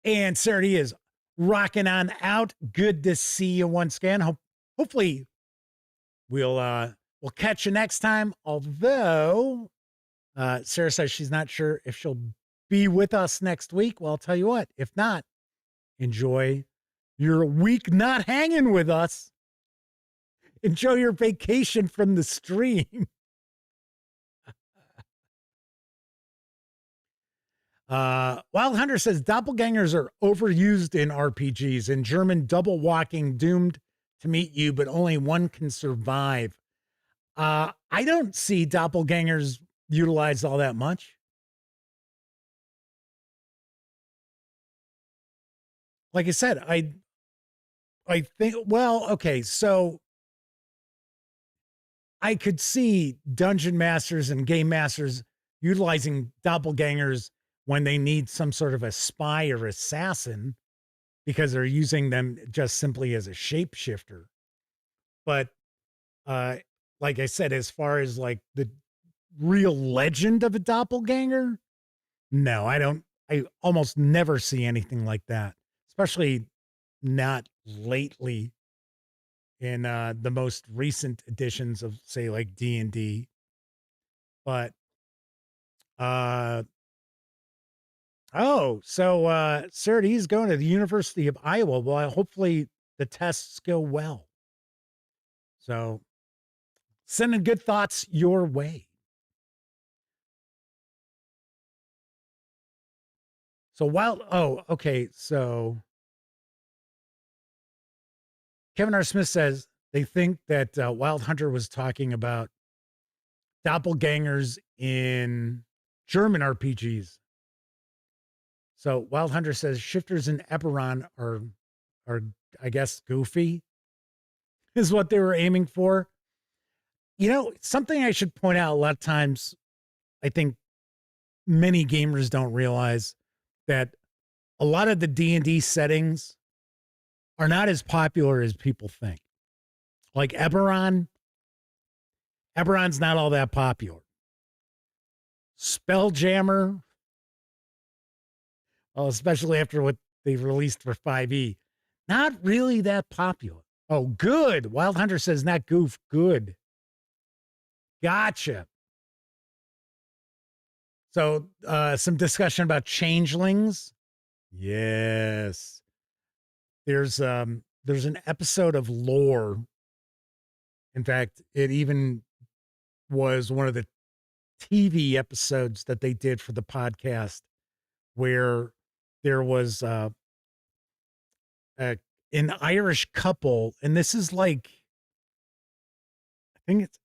And Sarah D is rocking on out. Good to see you once again. Hopefully we'll catch you next time. Although Sarah says she's not sure if she'll be with us next week. Well, I'll tell you what, if not, enjoy your week not hanging with us. Enjoy your vacation from the stream. Wild Hunter says doppelgangers are overused in RPGs. In German, double walking, doomed to meet you, but only one can survive. I don't see doppelgangers utilized all that much. Like I said, I think, well, okay, so I could see dungeon masters and game masters utilizing doppelgangers when they need some sort of a spy or assassin because they're using them just simply as a shapeshifter. But like I said, as far as like the real legend of a doppelganger, no, I almost never see anything like that, especially not lately in the most recent editions of, say, like D&D. But so Sarah D's going to the University of Iowa. Well, hopefully the tests go well. So sending good thoughts your way. So okay. So Kevin R. Smith says they think that Wild Hunter was talking about doppelgangers in German RPGs. So Wild Hunter says shifters in Eberron are I guess goofy is what they were aiming for. You know, something I should point out, a lot of times I think many gamers don't realize that a lot of the D&D settings are not as popular as people think. Like Eberron's not all that popular. Spelljammer, well, especially after what they released for 5e, not really that popular. Oh, good. Wild Hunter says not goof, good. Gotcha. So some discussion about changelings. Yes. There's an episode of Lore. In fact, it even was one of the TV episodes that they did for the podcast where there was an Irish couple, and this is like, I think it's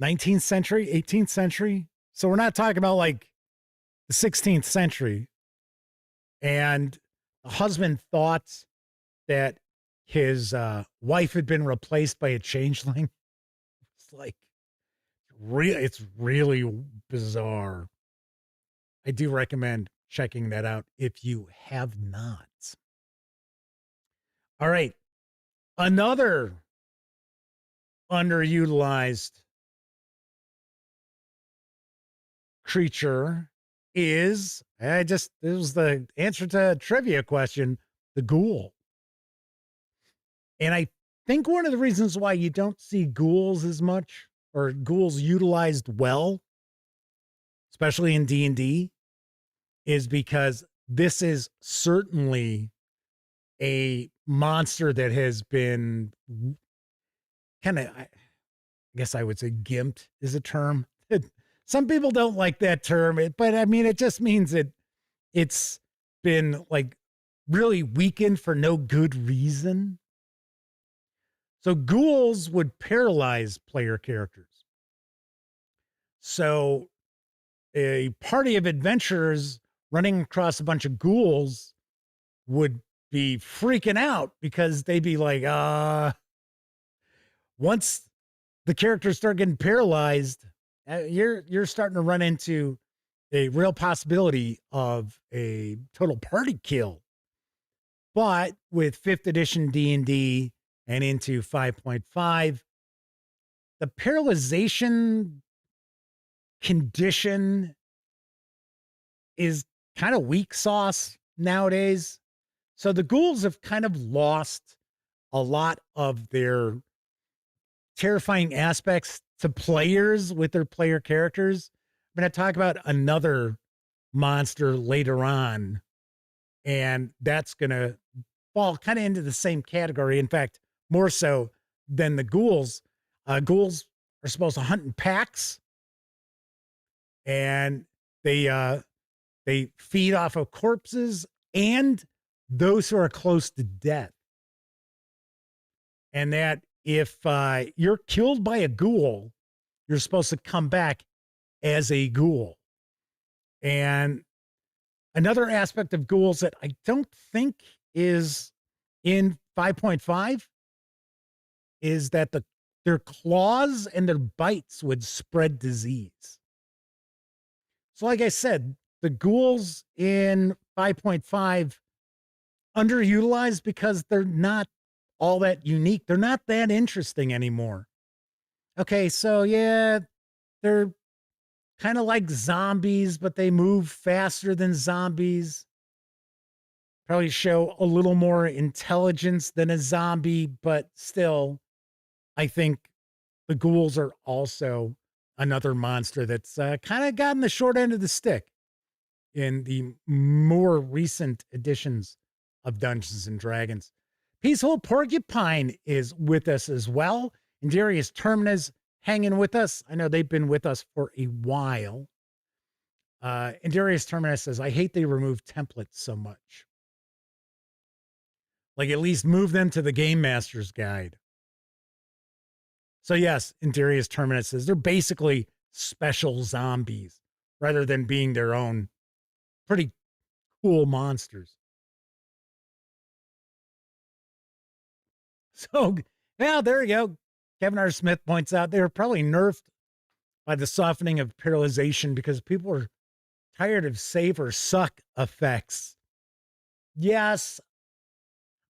19th century, 18th century. So we're not talking about like the 16th century. And the husband thought that his wife had been replaced by a changeling. It's like, it's really bizarre. I do recommend checking that out if you have not. All right. Another underutilized creature is, this was the answer to a trivia question, the ghoul. And I think one of the reasons why you don't see ghouls as much, or ghouls utilized well, especially in D&D, is because this is certainly a monster that has been kind of, I guess I would say gimped is a term. Some people don't like that term, but I mean, it just means it's been like really weakened for no good reason. So ghouls would paralyze player characters. So a party of adventurers running across a bunch of ghouls would be freaking out because they'd be like, once the characters start getting paralyzed, you're starting to run into a real possibility of a total party kill. But with 5th edition D&D and into 5.5, the paralyzation condition is kind of weak sauce nowadays. So the ghouls have kind of lost a lot of their terrifying aspects to players with their player characters. I'm going to talk about another monster later on, and that's going to fall kind of into the same category. In fact, more so than the ghouls. Ghouls are supposed to hunt in packs, and they feed off of corpses and those who are close to death. And that if you're killed by a ghoul, you're supposed to come back as a ghoul. And another aspect of ghouls that I don't think is in 5.5 is that their claws and their bites would spread disease. So like I said, the ghouls in 5.5 underutilized because they're not all that unique. They're not that interesting anymore. Okay, so yeah, they're kind of like zombies, but they move faster than zombies. Probably show a little more intelligence than a zombie, but still, I think the ghouls are also another monster that's kind of gotten the short end of the stick in the more recent editions of Dungeons and Dragons. Peaceful Porcupine is with us as well. And Darius Terminus hanging with us. I know they've been with us for a while. And Darius Terminus says, I hate they remove templates so much. Like, at least move them to the Game Master's Guide. So yes, Darius Terminus says they're basically special zombies rather than being their own pretty cool monsters. So, yeah, there you go. Kevin R. Smith points out they were probably nerfed by the softening of paralyzation because people are tired of save or suck effects. Yes,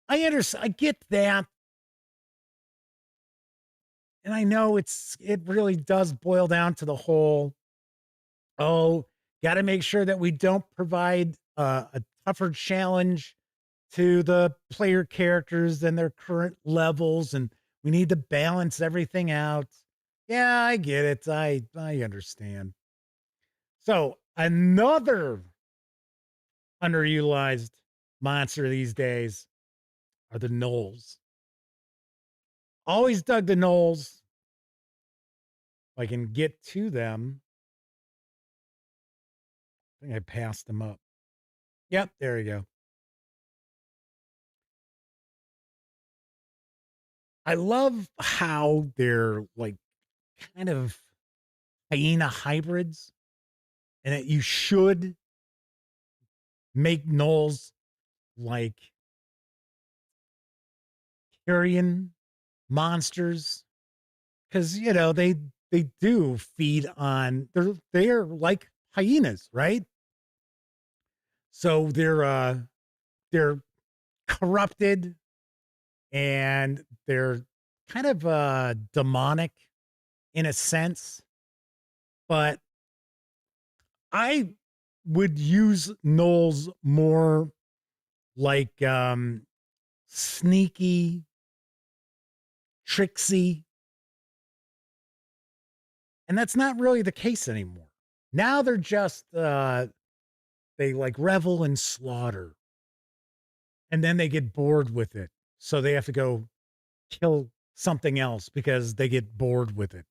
I understand. I get that. And I know it really does boil down to the whole, oh, got to make sure that we don't provide a tougher challenge to the player characters than their current levels. And we need to balance everything out. Yeah, I get it. I understand. So another underutilized monster these days are the gnolls. Always dug the gnolls. If I can get to them. I think I passed them up. Yep, there you go. I love how they're like kind of hyena hybrids, and that you should make gnolls like carrion monsters, because they do feed on they're like hyenas, right? So they're corrupted and they're kind of demonic in a sense, but I would use gnolls more like sneaky, tricksy. And that's not really the case anymore. Now they're just they like revel in slaughter. And then they get bored with it. So they have to go kill something else because they get bored with it.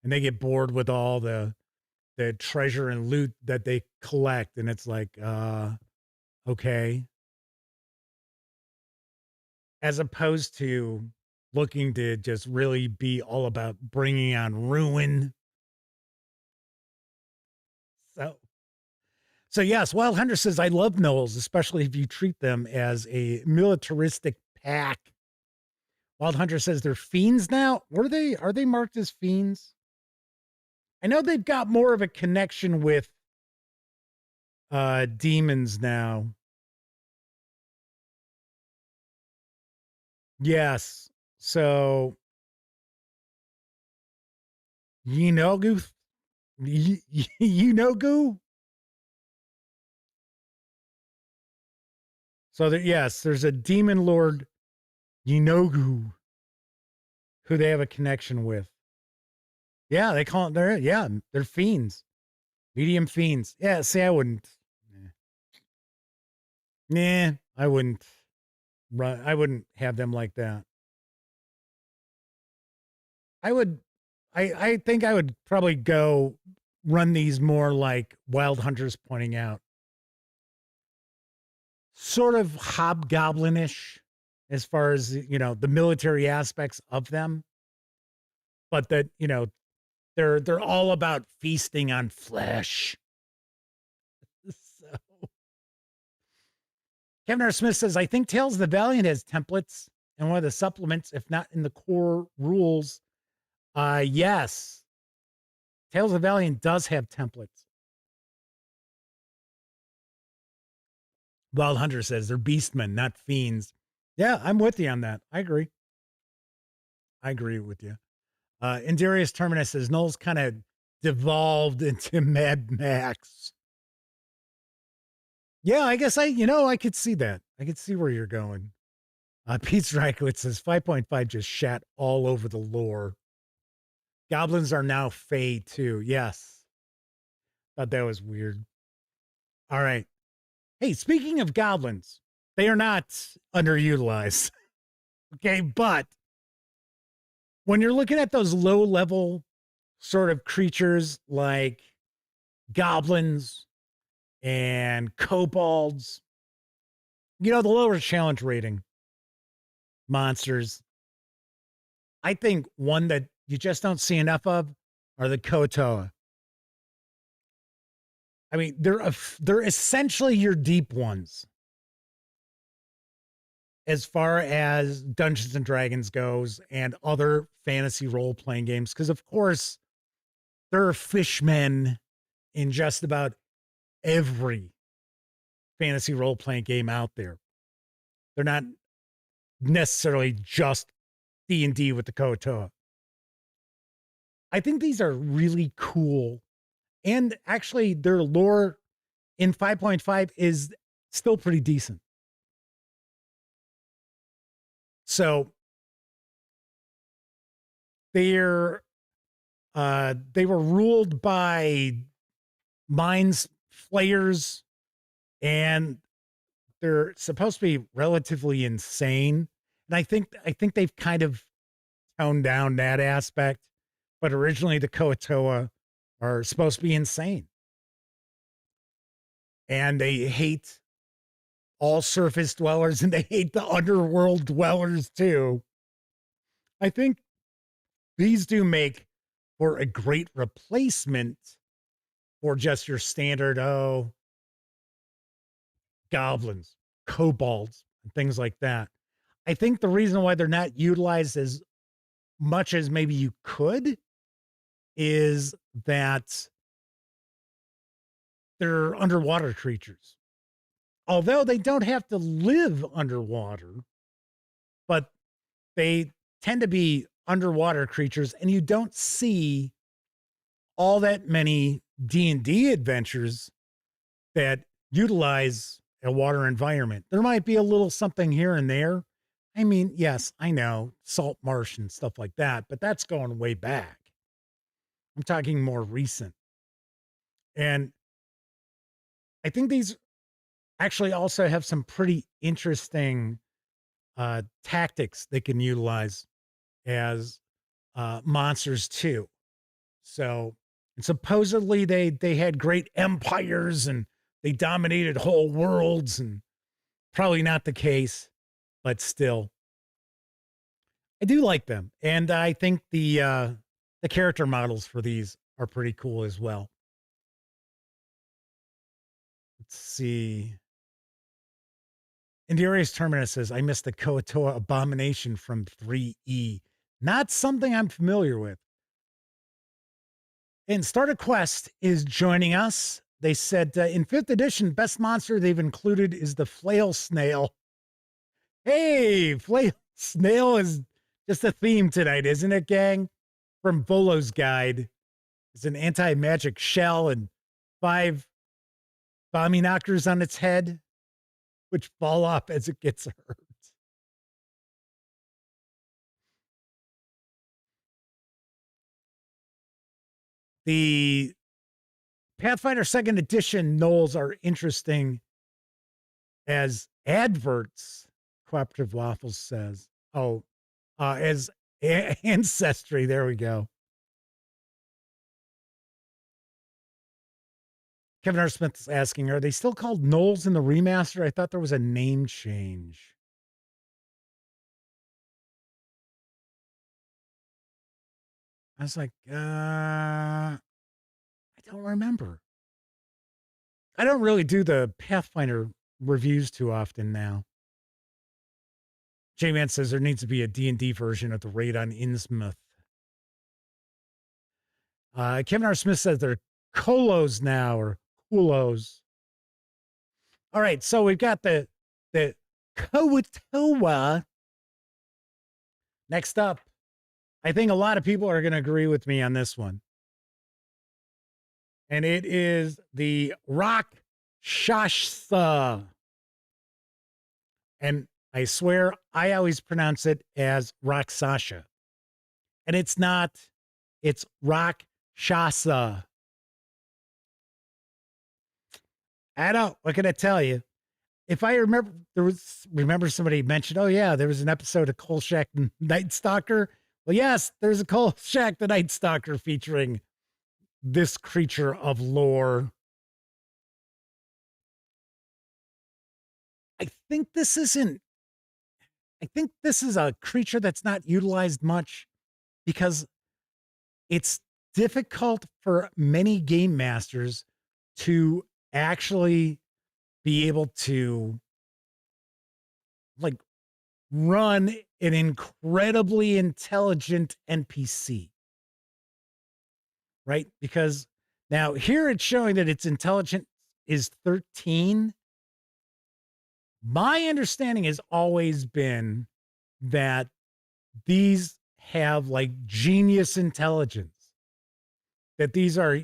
And they get bored with all the treasure and loot that they collect. And it's like, okay. As opposed to looking to just really be all about bringing on ruin. So yes, Wild Hunter says, I love gnolls, especially if you treat them as a militaristic pack. Wild Hunter says they're fiends now. Are they marked as fiends? I know they've got more of a connection with demons now. Yes. So Yinogu? Yinogu? So yes, there's a demon lord, Yinogu, who they have a connection with. Yeah, they call it, they're fiends. Medium fiends. Yeah, see, I wouldn't. Nah, I wouldn't have them like that. I think I would probably go run these more like Wild Hunter's pointing out. Sort of hobgoblinish as far as, the military aspects of them. But that, they're all about feasting on flesh. So Kevin R. Smith says, I think Tales of the Valiant has templates and one of the supplements, if not in the core rules. Yes. Tales of the Valiant does have templates. Wild Hunter says they're beastmen, not fiends. Yeah, I'm with you on that. I agree with you. Indarius Terminus says gnolls kind of devolved into Mad Max. Yeah, I guess I could see that. I could see where you're going. Pete Strykowitz says 5.5 just shat all over the lore. Goblins are now Fae too. Yes. Thought that was weird. All right. Hey, speaking of goblins, they are not underutilized. Okay, but when you're looking at those low-level sort of creatures like goblins and kobolds, the lower challenge rating monsters, I think one that you just don't see enough of are the Kotoa. I mean, they're essentially your deep ones as far as Dungeons and Dragons goes and other fantasy role-playing games. Because, of course, there are fishmen in just about every fantasy role-playing game out there. They're not necessarily just D&D with the Kotoa. I think these are really cool. And actually, their lore in 5.5 is still pretty decent. So they were ruled by mind flayers, and they're supposed to be relatively insane. And I think they've kind of toned down that aspect. But originally, the Koatoa are supposed to be insane. And they hate all surface dwellers, and they hate the underworld dwellers too. I think these do make for a great replacement for just your standard, goblins, kobolds, and things like that. I think the reason why they're not utilized as much as maybe you could is that they're underwater creatures. Although they don't have to live underwater, but they tend to be underwater creatures, and you don't see all that many D&D adventures that utilize a water environment. There might be a little something here and there. I mean, yes, I know, salt marsh and stuff like that, but that's going way back. I'm talking more recent. And I think these actually also have some pretty interesting tactics they can utilize as monsters too. So, and supposedly they had great empires and they dominated whole worlds, and probably not the case, but still, I do like them. And I think the character models for these are pretty cool as well. Let's see. Indurius Terminus says, I missed the Koatoa abomination from 3E. Not something I'm familiar with. And Starter Quest is joining us. They said in 5th edition, best monster they've included is the flail snail. Hey, flail snail is just a theme tonight, isn't it, gang? From Volo's Guide. It's an anti-magic shell and 5 bombing knockers on its head, which fall off as it gets hurt. The Pathfinder 2nd edition Knolls are interesting as adverts, Cooperative Waffles says. As ancestry. There we go. Kevin R. Smith is asking, are they still called Knolls in the remaster? I thought there was a name change. I was like, I don't remember. I don't really do the Pathfinder reviews too often now. J-Man says there needs to be a D&D version of the raid on Innsmouth. Kevin R. Smith says they're Kolos now, or Kulos. All right, so we've got the Koatoa. Next up, I think a lot of people are going to agree with me on this one. And it is the Rakshasa. And I swear I always pronounce it as Rakshasa. And it's not, it's Rakshasa. I don't, what can I tell you? If I remember somebody mentioned, oh yeah, there was an episode of Kolchak and Night Stalker. Well, yes, there's a Kolchak the Night Stalker featuring this creature of lore. I think this is a creature that's not utilized much because it's difficult for many game masters to actually be able to like run an incredibly intelligent NPC, right? Because now here it's showing that its intelligence is 13. My understanding has always been that these have like genius intelligence, that these are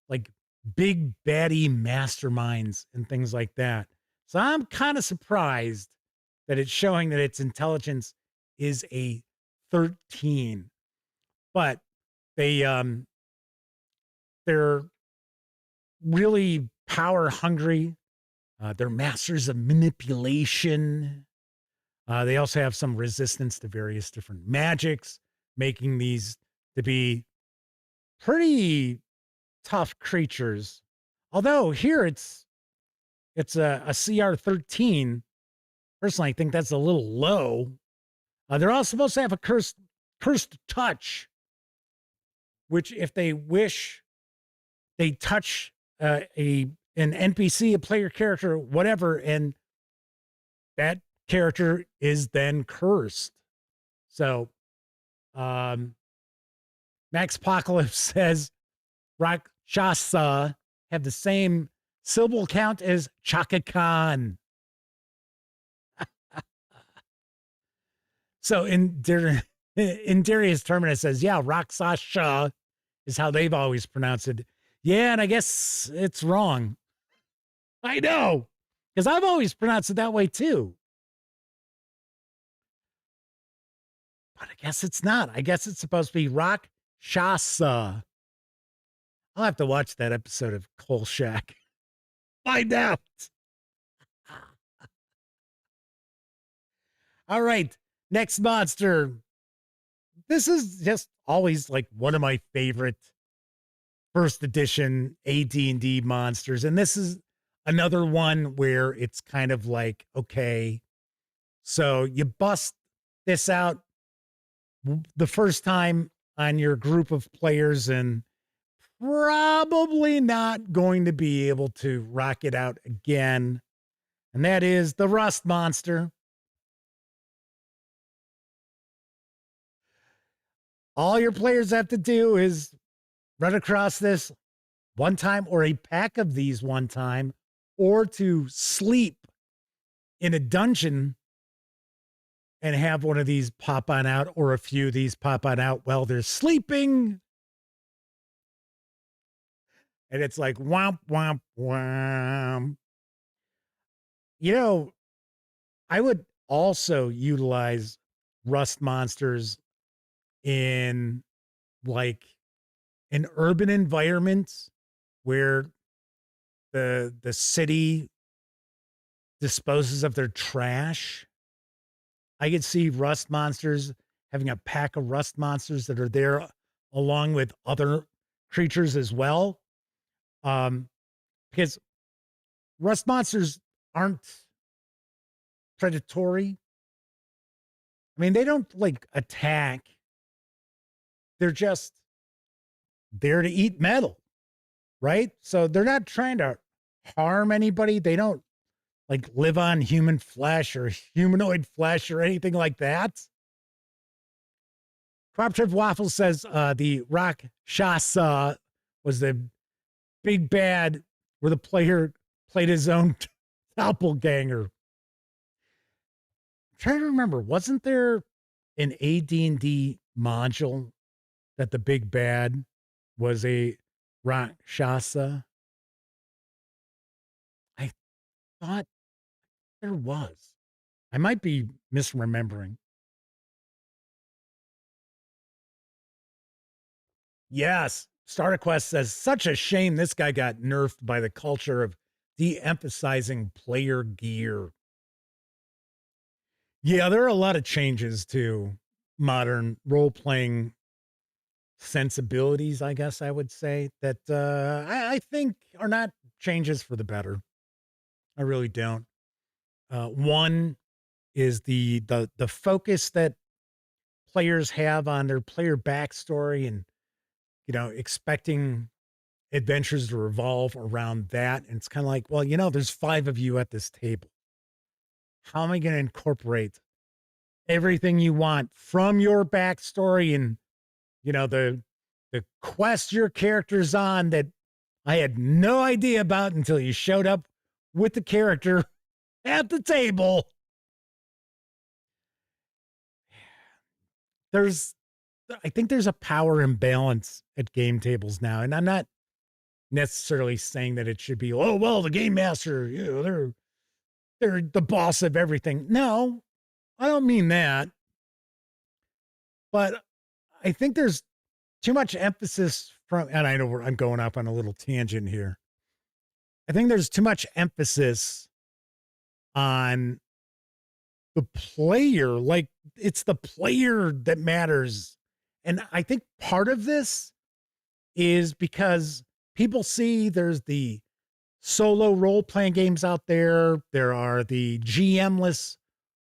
like big baddie masterminds and things like that. So I'm kind of surprised that it's showing that its intelligence is a 13. But they're really power hungry. They're masters of manipulation. They also have some resistance to various different magics, making these to be pretty tough creatures. Although here it's a CR 13. Personally, I think that's a little low. They're all supposed to have a cursed touch, which if they wish, they touch an NPC, a player character, whatever, and that character is then cursed. So, Max Apocalypse says Rakshasa have the same syllable count as Chaka Khan. So in Darius Terminus says, yeah, Rakshasa is how they've always pronounced it. Yeah, and I guess it's wrong. I know, because I've always pronounced it that way too. But I guess it's not. I guess it's supposed to be Rakshasa. I'll have to watch that episode of Coal Shack. Find out. All right. Next monster. This is just always like one of my favorite first edition AD&D monsters. And this is another one where it's kind of like, okay, so you bust this out the first time on your group of players and probably not going to be able to rock it out again. And that is the Rust Monster. All your players have to do is run across this one time or a pack of these one time, or to sleep in a dungeon and have one of these pop on out, or a few of these pop on out while they're sleeping. And it's like, womp, womp, womp. You know, I would also utilize Rust monsters in like an urban environment where the city disposes of their trash. I could see Rust monsters having a pack of Rust monsters that are there along with other creatures as well. Because Rust monsters aren't predatory. I mean, they don't like attack. They're just there to eat metal, right? So they're not trying to harm anybody. They don't like live on human flesh or humanoid flesh or anything like that. Cooperative Waffle says the Rakshasa was the big bad where the player played his own doppelganger. I'm trying to remember, wasn't there an AD&D module that the big bad was a Rakshasa? I thought there was. I might be misremembering. Yes. Starter Quest says, such a shame this guy got nerfed by the culture of de-emphasizing player gear. Yeah, there are a lot of changes to modern role-playing sensibilities, I guess I would say, that I think are not changes for the better. I really don't. One is the focus that players have on their player backstory and, you know, expecting adventures to revolve around that. And it's kind of like, well, you know, there's 5 of you at this table. How am I going to incorporate everything you want from your backstory and, you know, the quest your character's on that I had no idea about until you showed up with the character at the table. I think there's a power imbalance at game tables now. And I'm not necessarily saying that it should be, oh, well, the game master, you know, they're the boss of everything. No, I don't mean that. But I think there's too much emphasis from, and I know I'm going off on a little tangent here. I think there's too much emphasis on the player. Like, it's the player that matters. And I think part of this is because people see there's the solo role-playing games out there. There are the GM-less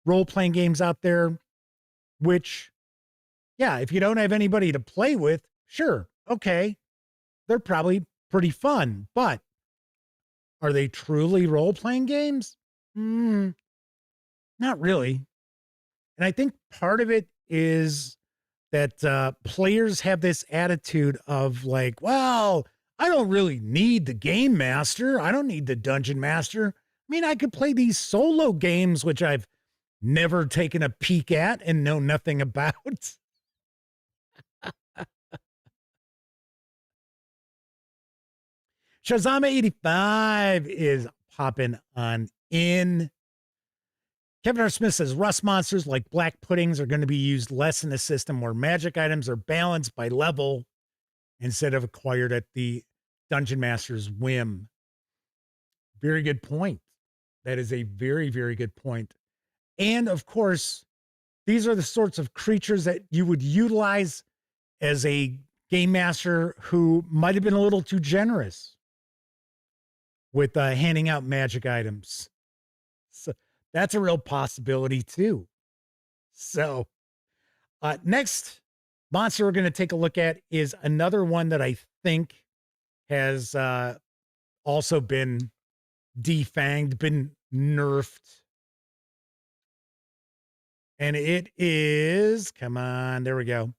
role-playing games out there, which, yeah, if you don't have anybody to play with, sure, okay, they're probably pretty fun. But are they truly role-playing games? Not really. And I think part of it is that players have this attitude of like, well, I don't really need the game master. I don't need the dungeon master. I mean, I could play these solo games, which I've never taken a peek at and know nothing about. Shazama85 is popping on in. Kevin R. Smith says rust monsters like black puddings are going to be used less in a system where magic items are balanced by level instead of acquired at the dungeon master's whim. Very good point. That is a very, very good point. And of course, these are the sorts of creatures that you would utilize as a game master who might have been a little too generous with handing out magic items. So that's a real possibility too. So next monster we're going to take a look at is another one that I think has also been defanged, been nerfed. And it is, come on, there we go.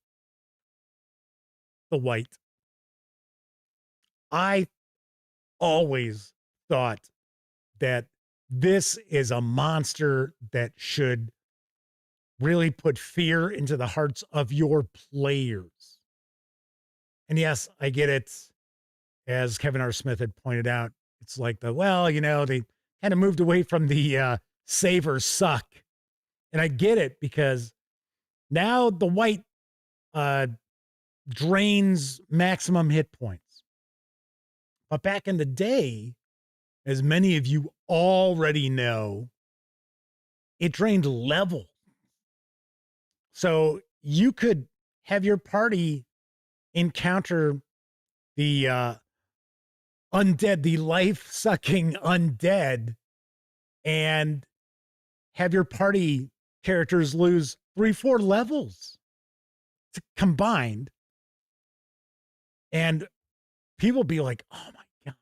The Wight. I always thought that this is a monster that should really put fear into the hearts of your players. And yes, I get it. As Kevin R. Smith had pointed out, it's like well, you know, they kind of moved away from the save or suck. And I get it because now the Wight drains maximum hit points. But back in the day, as many of you already know, it drained level. So you could have your party encounter the undead, the life-sucking undead, and have your party characters lose 3-4 levels combined. And people be like, oh my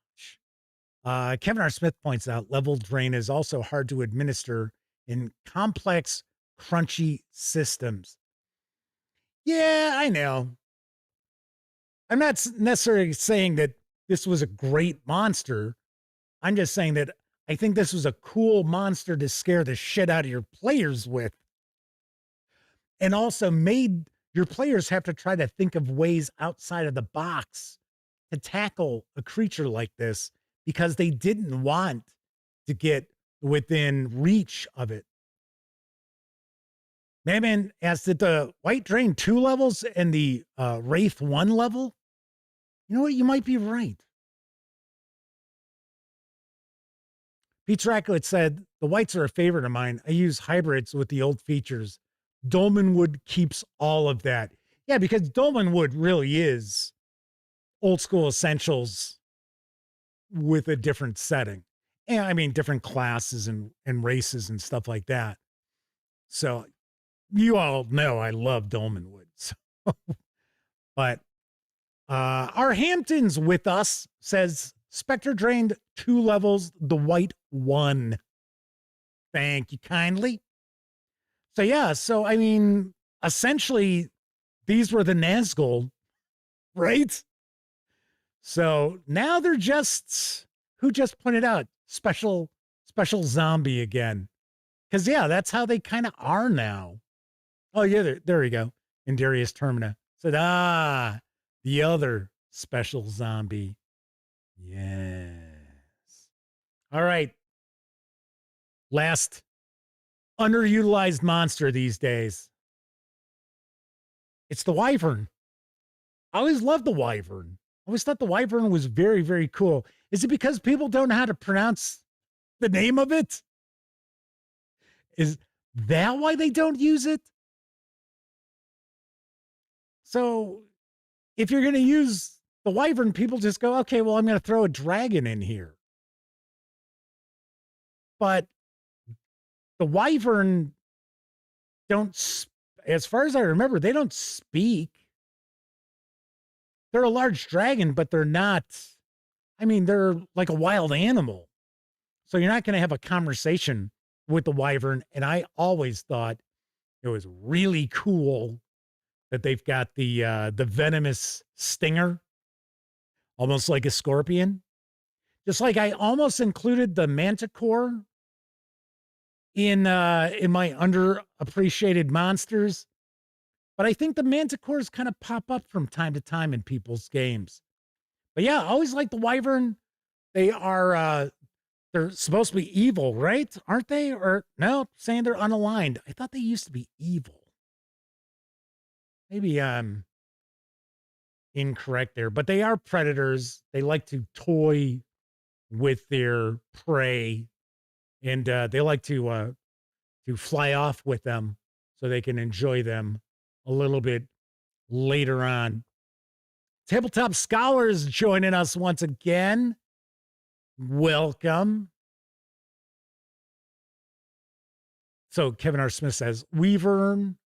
gosh. Kevin R. Smith points out level drain is also hard to administer in complex, crunchy systems. Yeah, I know. I'm not necessarily saying that this was a great monster. I'm just saying that I think this was a cool monster to scare the shit out of your players with. And also made your players have to try to think of ways outside of the box to tackle a creature like this because they didn't want to get within reach of it. Man asked, did the Wight drain 2 levels and the Wraith 1 level? You know what? You might be right. Pete Racklet said, the Wights are a favorite of mine. I use hybrids with the old features. Dolmenwood keeps all of that. Yeah, because Dolmenwood really is old school essentials with a different setting. And I mean, different classes and races and stuff like that. So you all know I love Dolmenwood. So, but Our Hampton's with us, says Spectre drained 2 levels, the white 1. Thank you kindly. So yeah, so I mean, essentially, these were the Nazgul, right? So now they're just, who just pointed out, special zombie again. Because yeah, that's how they kind of are now. Oh yeah, there we go. Indarius Termina said, the other special zombie. Yes. All right. Last underutilized monster these days. It's the Wyvern. I always loved the Wyvern. I always thought the Wyvern was very, very cool. Is it because people don't know how to pronounce the name of it? Is that why they don't use it? So if you're going to use the Wyvern, people just go, okay, well, I'm going to throw a dragon in here. But the Wyvern don't, as far as I remember, they don't speak. They're a large dragon, but they're not, I mean, they're like a wild animal. So you're not going to have a conversation with the Wyvern. And I always thought it was really cool that they've got the venomous stinger, almost like a scorpion. Just like I almost included the manticore in my underappreciated monsters. But I think the manticores kind of pop up from time to time in people's games. But yeah, I always like the Wyvern. They are, they're supposed to be evil, right? Aren't they? Or no, saying they're unaligned. I thought they used to be evil. Maybe I'm incorrect there, but they are predators. They like to toy with their prey, and they like to fly off with them so they can enjoy them a little bit later on. Tabletop Scholars joining us once again. Welcome. So Kevin R. Smith says, Wyvern,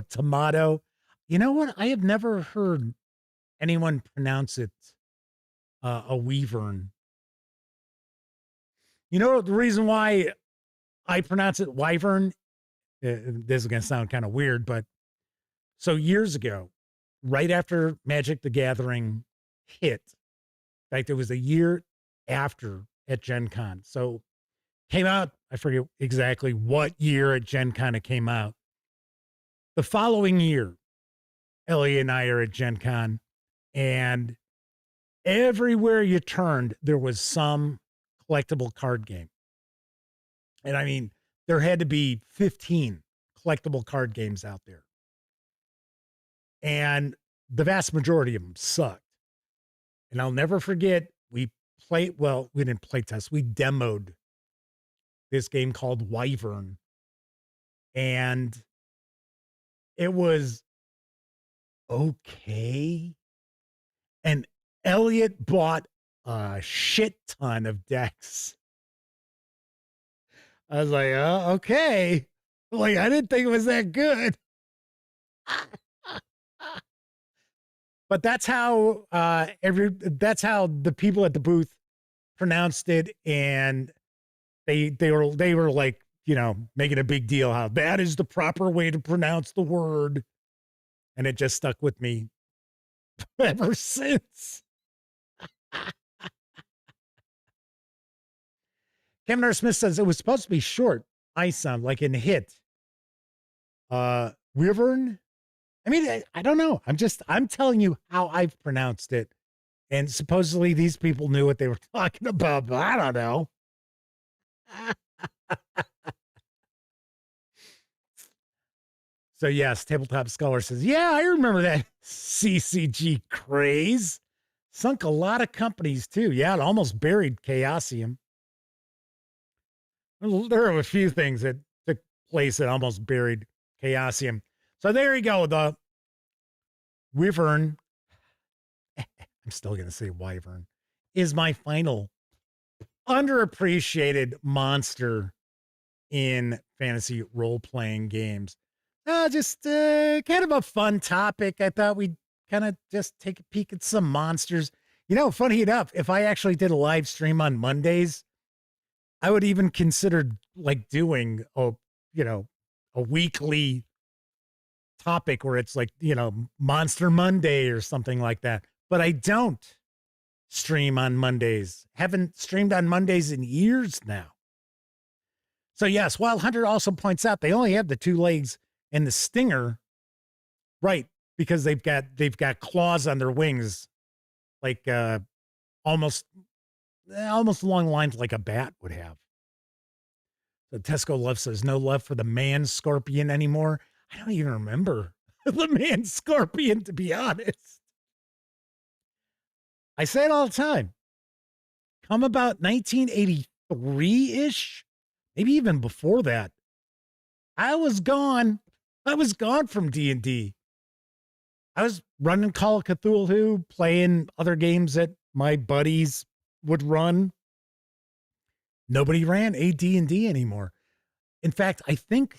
tomato. You know what? I have never heard anyone pronounce it a Wyvern. You know the reason why I pronounce it Wyvern? This is going to sound kind of weird, but so years ago, right after Magic the Gathering hit, in fact, it was a year after at Gen Con. So came out, I forget exactly what year at Gen Con it came out. The following year, Ellie and I are at Gen Con, and everywhere you turned, there was some collectible card game. And I mean, there had to be 15 collectible card games out there. And the vast majority of them sucked. And I'll never forget, we didn't play test, we demoed this game called Wyvern. And it was okay. And Elliot bought a shit ton of decks. I was like, oh, okay. Like, I didn't think it was that good. But that's how that's how the people at the booth pronounced it, and they were like, you know, making a big deal how that is the proper way to pronounce the word, and it just stuck with me ever since. Kevin R. Smith says it was supposed to be short. I sound like in hit. Wyvern. I mean, I don't know. I'm telling you how I've pronounced it. And supposedly these people knew what they were talking about, but I don't know. So yes, Tabletop Scholar says, yeah, I remember that CCG craze. Sunk a lot of companies too. Yeah, it almost buried Chaosium. There are a few things that took place that almost buried Chaosium. So there you go. The Wyvern, I'm still going to say Wyvern, is my final underappreciated monster in fantasy role-playing games. Just kind of a fun topic. I thought we'd kind of just take a peek at some monsters. You know, funny enough, if I actually did a live stream on Mondays, I would even consider like doing a weekly topic where it's like, Monster Monday or something like that. But I don't stream on Mondays. Haven't streamed on Mondays in years now. So yes, Wild Hunter also points out they only have the 2 legs and the stinger, right? Because they've got claws on their wings, like almost along the lines like a bat would have. So Tesco Love says no love for the man scorpion anymore. I don't even remember the man scorpion, to be honest. I say it all the time. Come about 1983-ish, maybe even before that, I was gone. I was gone from D&D. I was running Call of Cthulhu, playing other games that my buddies would run. Nobody ran AD&D anymore. In fact, I think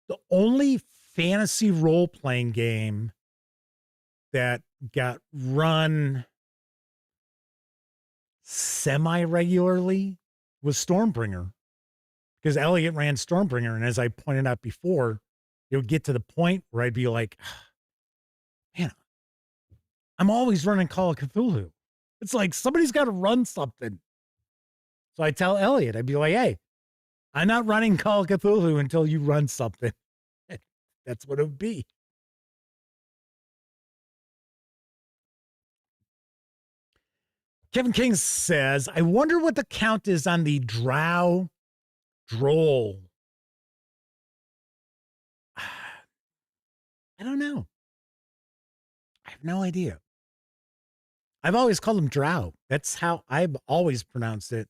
the only fantasy role-playing game that got run semi-regularly was Stormbringer, because Elliot ran Stormbringer. And as I pointed out before, it would get to the point where I'd be like, man, I'm always running Call of Cthulhu. It's like somebody's got to run something. So I tell Elliot, I'd be like, hey, I'm not running Call of Cthulhu until you run something. That's what it would be. Kevin King says, I wonder what the count is on the drow droll. I don't know. I have no idea. I've always called them drow. That's how I've always pronounced it.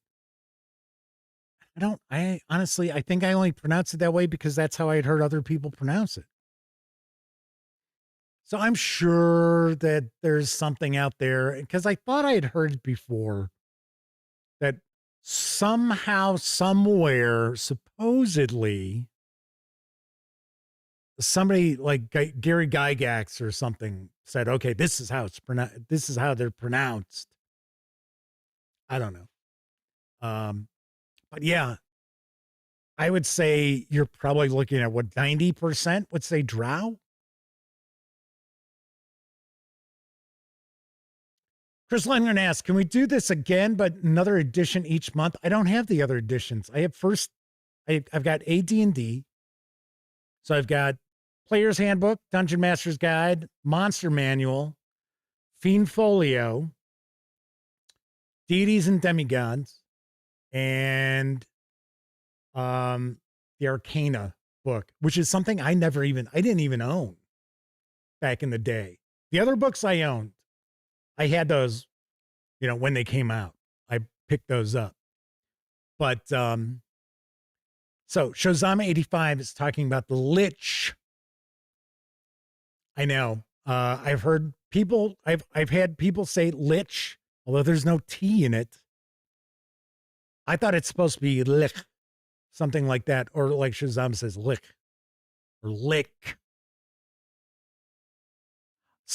I honestly, I think I only pronounce it that way because that's how I had heard other people pronounce it. So I'm sure that there's something out there, because I thought I had heard it before, that somehow, somewhere, supposedly, somebody like Gary Gygax or something said, okay, this is how it's pronounced. This is how they're pronounced. I don't know. But yeah, I would say you're probably looking at what 90% would say drow. Chris Lundgren asks, can we do this again, but another edition each month? I don't have the other editions. I've got AD&D. So I've got Player's Handbook, Dungeon Master's Guide, Monster Manual, Fiend Folio, Deities and Demigods, and the Arcana book, which is something I didn't even own back in the day. The other books I owned, I had those, when they came out. I picked those up. But so Shozama 85 is talking about the Lich. I know. I've heard people, I've had people say Lich, although there's no T in it. I thought it's supposed to be Lich, something like that, or like Shazam says, lick or lick.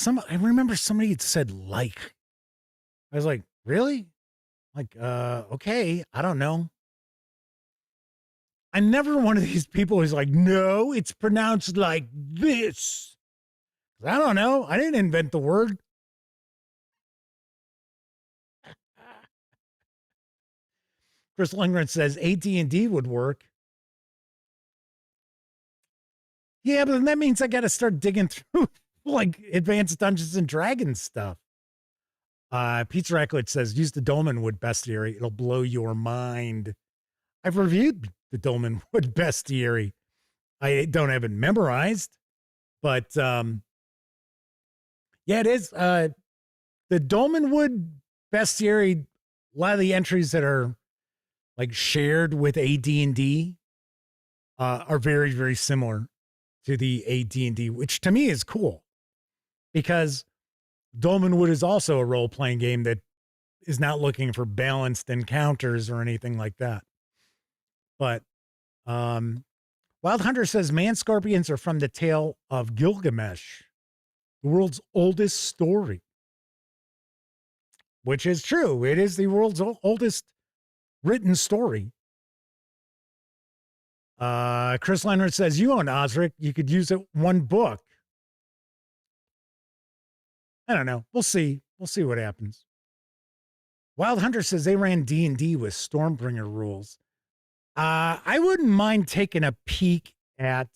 I remember somebody had said like. I was like, really? Like, okay, I don't know. I'm never one of these people who's like, no, it's pronounced like this. I don't know. I didn't invent the word. Chris Lundgren says AT&D would work. Yeah, but then that means I got to start digging through like advanced Dungeons and Dragons stuff. Pizza Racklett says, use the Dolmenwood Bestiary. It'll blow your mind. I've reviewed the Dolmenwood Bestiary. I don't have it memorized, but yeah, it is. The Dolmenwood Bestiary, a lot of the entries that are like shared with AD&D are very, very similar to the AD&D, which to me is cool because Dolmenwood is also a role-playing game that is not looking for balanced encounters or anything like that. But Wild Hunter says man scorpions are from the tale of Gilgamesh. the world's oldest story, which is true. It is the world's oldest written story. Chris Leonard says, you own Osric. You could use it one book. I don't know. We'll see. We'll see what happens. Wild Hunter says they ran D&D with Stormbringer rules. I wouldn't mind taking a peek at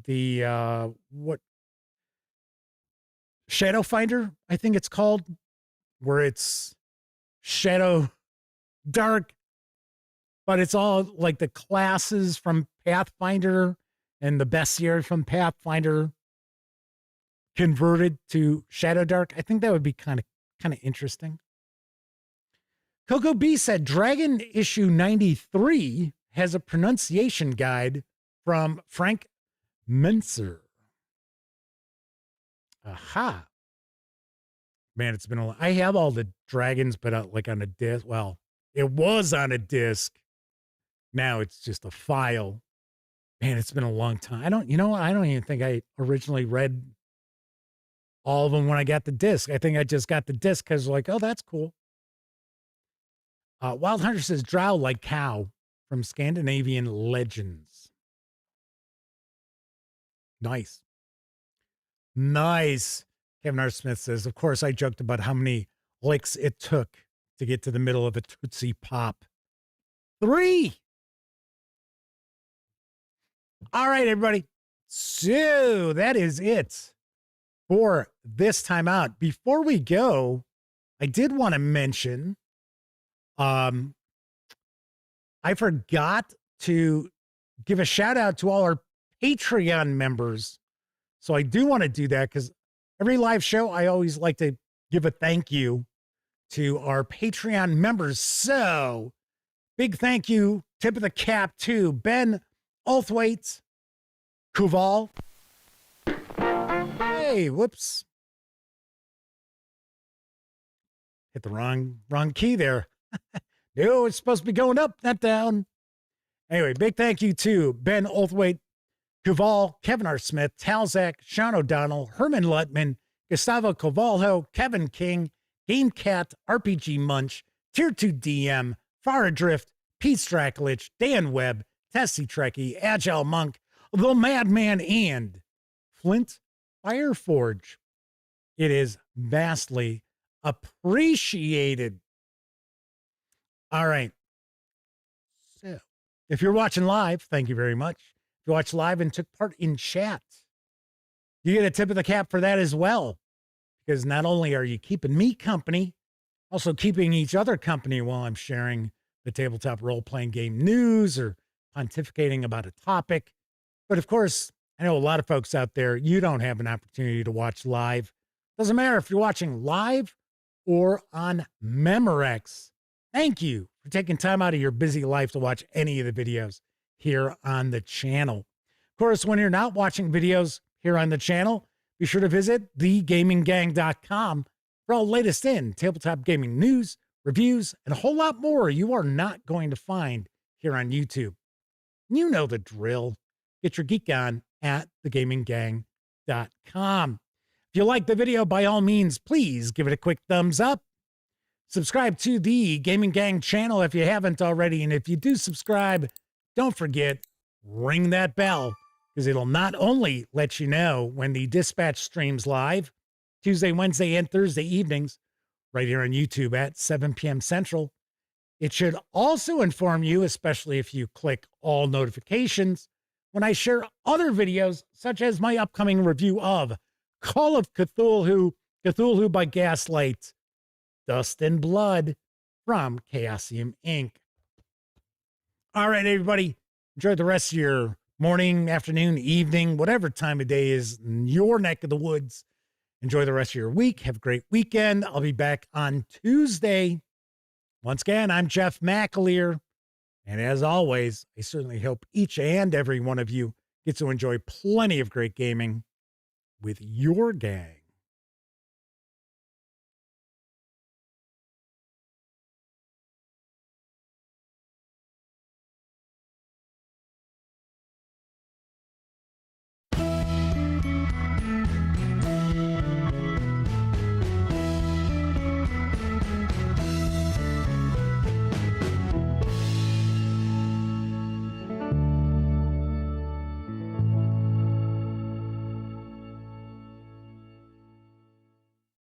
the, Shadowfinder, I think it's called, where it's Shadow Dark, but it's all like the classes from Pathfinder and the Bestiary from Pathfinder converted to Shadow Dark. I think that would be kind of interesting. Coco B said Dragon issue 93 has a pronunciation guide from Frank Menser. Aha. Man, it's been a lot. I have all the dragons, but like on a disc. Well, it was on a disc. Now it's just a file. Man, it's been a long time. I don't even think I originally read all of them when I got the disc. I think I just got the disc because like, oh, that's cool. Wild Hunter says drow like cow from Scandinavian legends. Nice. Nice. Kevin R. Smith says, of course, I joked about how many licks it took to get to the middle of a Tootsie Pop. 3. All right, everybody. So that is it for this time out. Before we go, I did want to mention, I forgot to give a shout out to all our Patreon members. So I do want to do that because every live show, I always like to give a thank you to our Patreon members. So big thank you, tip of the cap to Ben Althwaite, Kuval. Hey, whoops. Hit the wrong key there. No, it's supposed to be going up, not down. Anyway, big thank you to Ben Althwaite, Kuval, Kevin R. Smith, Talzak, Sean O'Donnell, Herman Lutman, Gustavo Covalho, Kevin King, Game Cat, RPG Munch, Tier 2 DM, Far Adrift, Pete Stracklich, Dan Webb, Tessie Trekkie, Agile Monk, The Madman, and Flint Fireforge. It is vastly appreciated. All right. So if you're watching live, thank you very much. If you watched live and took part in chat, you get a tip of the cap for that as well. Because not only are you keeping me company, also keeping each other company while I'm sharing the tabletop role-playing game news or pontificating about a topic. But of course, I know a lot of folks out there, you don't have an opportunity to watch live. Doesn't matter if you're watching live or on Memorex. Thank you for taking time out of your busy life to watch any of the videos here on the channel. Of course, when you're not watching videos here on the channel, be sure to visit thegaminggang.com for all the latest in tabletop gaming news, reviews, and a whole lot more you are not going to find here on YouTube. You know the drill. Get your geek on at thegaminggang.com. If you like the video, by all means, please give it a quick thumbs up. Subscribe to the Gaming Gang channel if you haven't already. And if you do subscribe, don't forget, ring that bell, because it'll not only let you know when the Dispatch streams live, Tuesday, Wednesday, and Thursday evenings, right here on YouTube at 7 p.m. Central. It should also inform you, especially if you click all notifications, when I share other videos, such as my upcoming review of Call of Cthulhu, Cthulhu by Gaslight, Dust and Blood from Chaosium Inc. All right, everybody, enjoy the rest of your morning, afternoon, evening, whatever time of day is in your neck of the woods. Enjoy the rest of your week. Have a great weekend. I'll be back on Tuesday. Once again, I'm Jeff McAleer. And as always, I certainly hope each and every one of you gets to enjoy plenty of great gaming with your gang.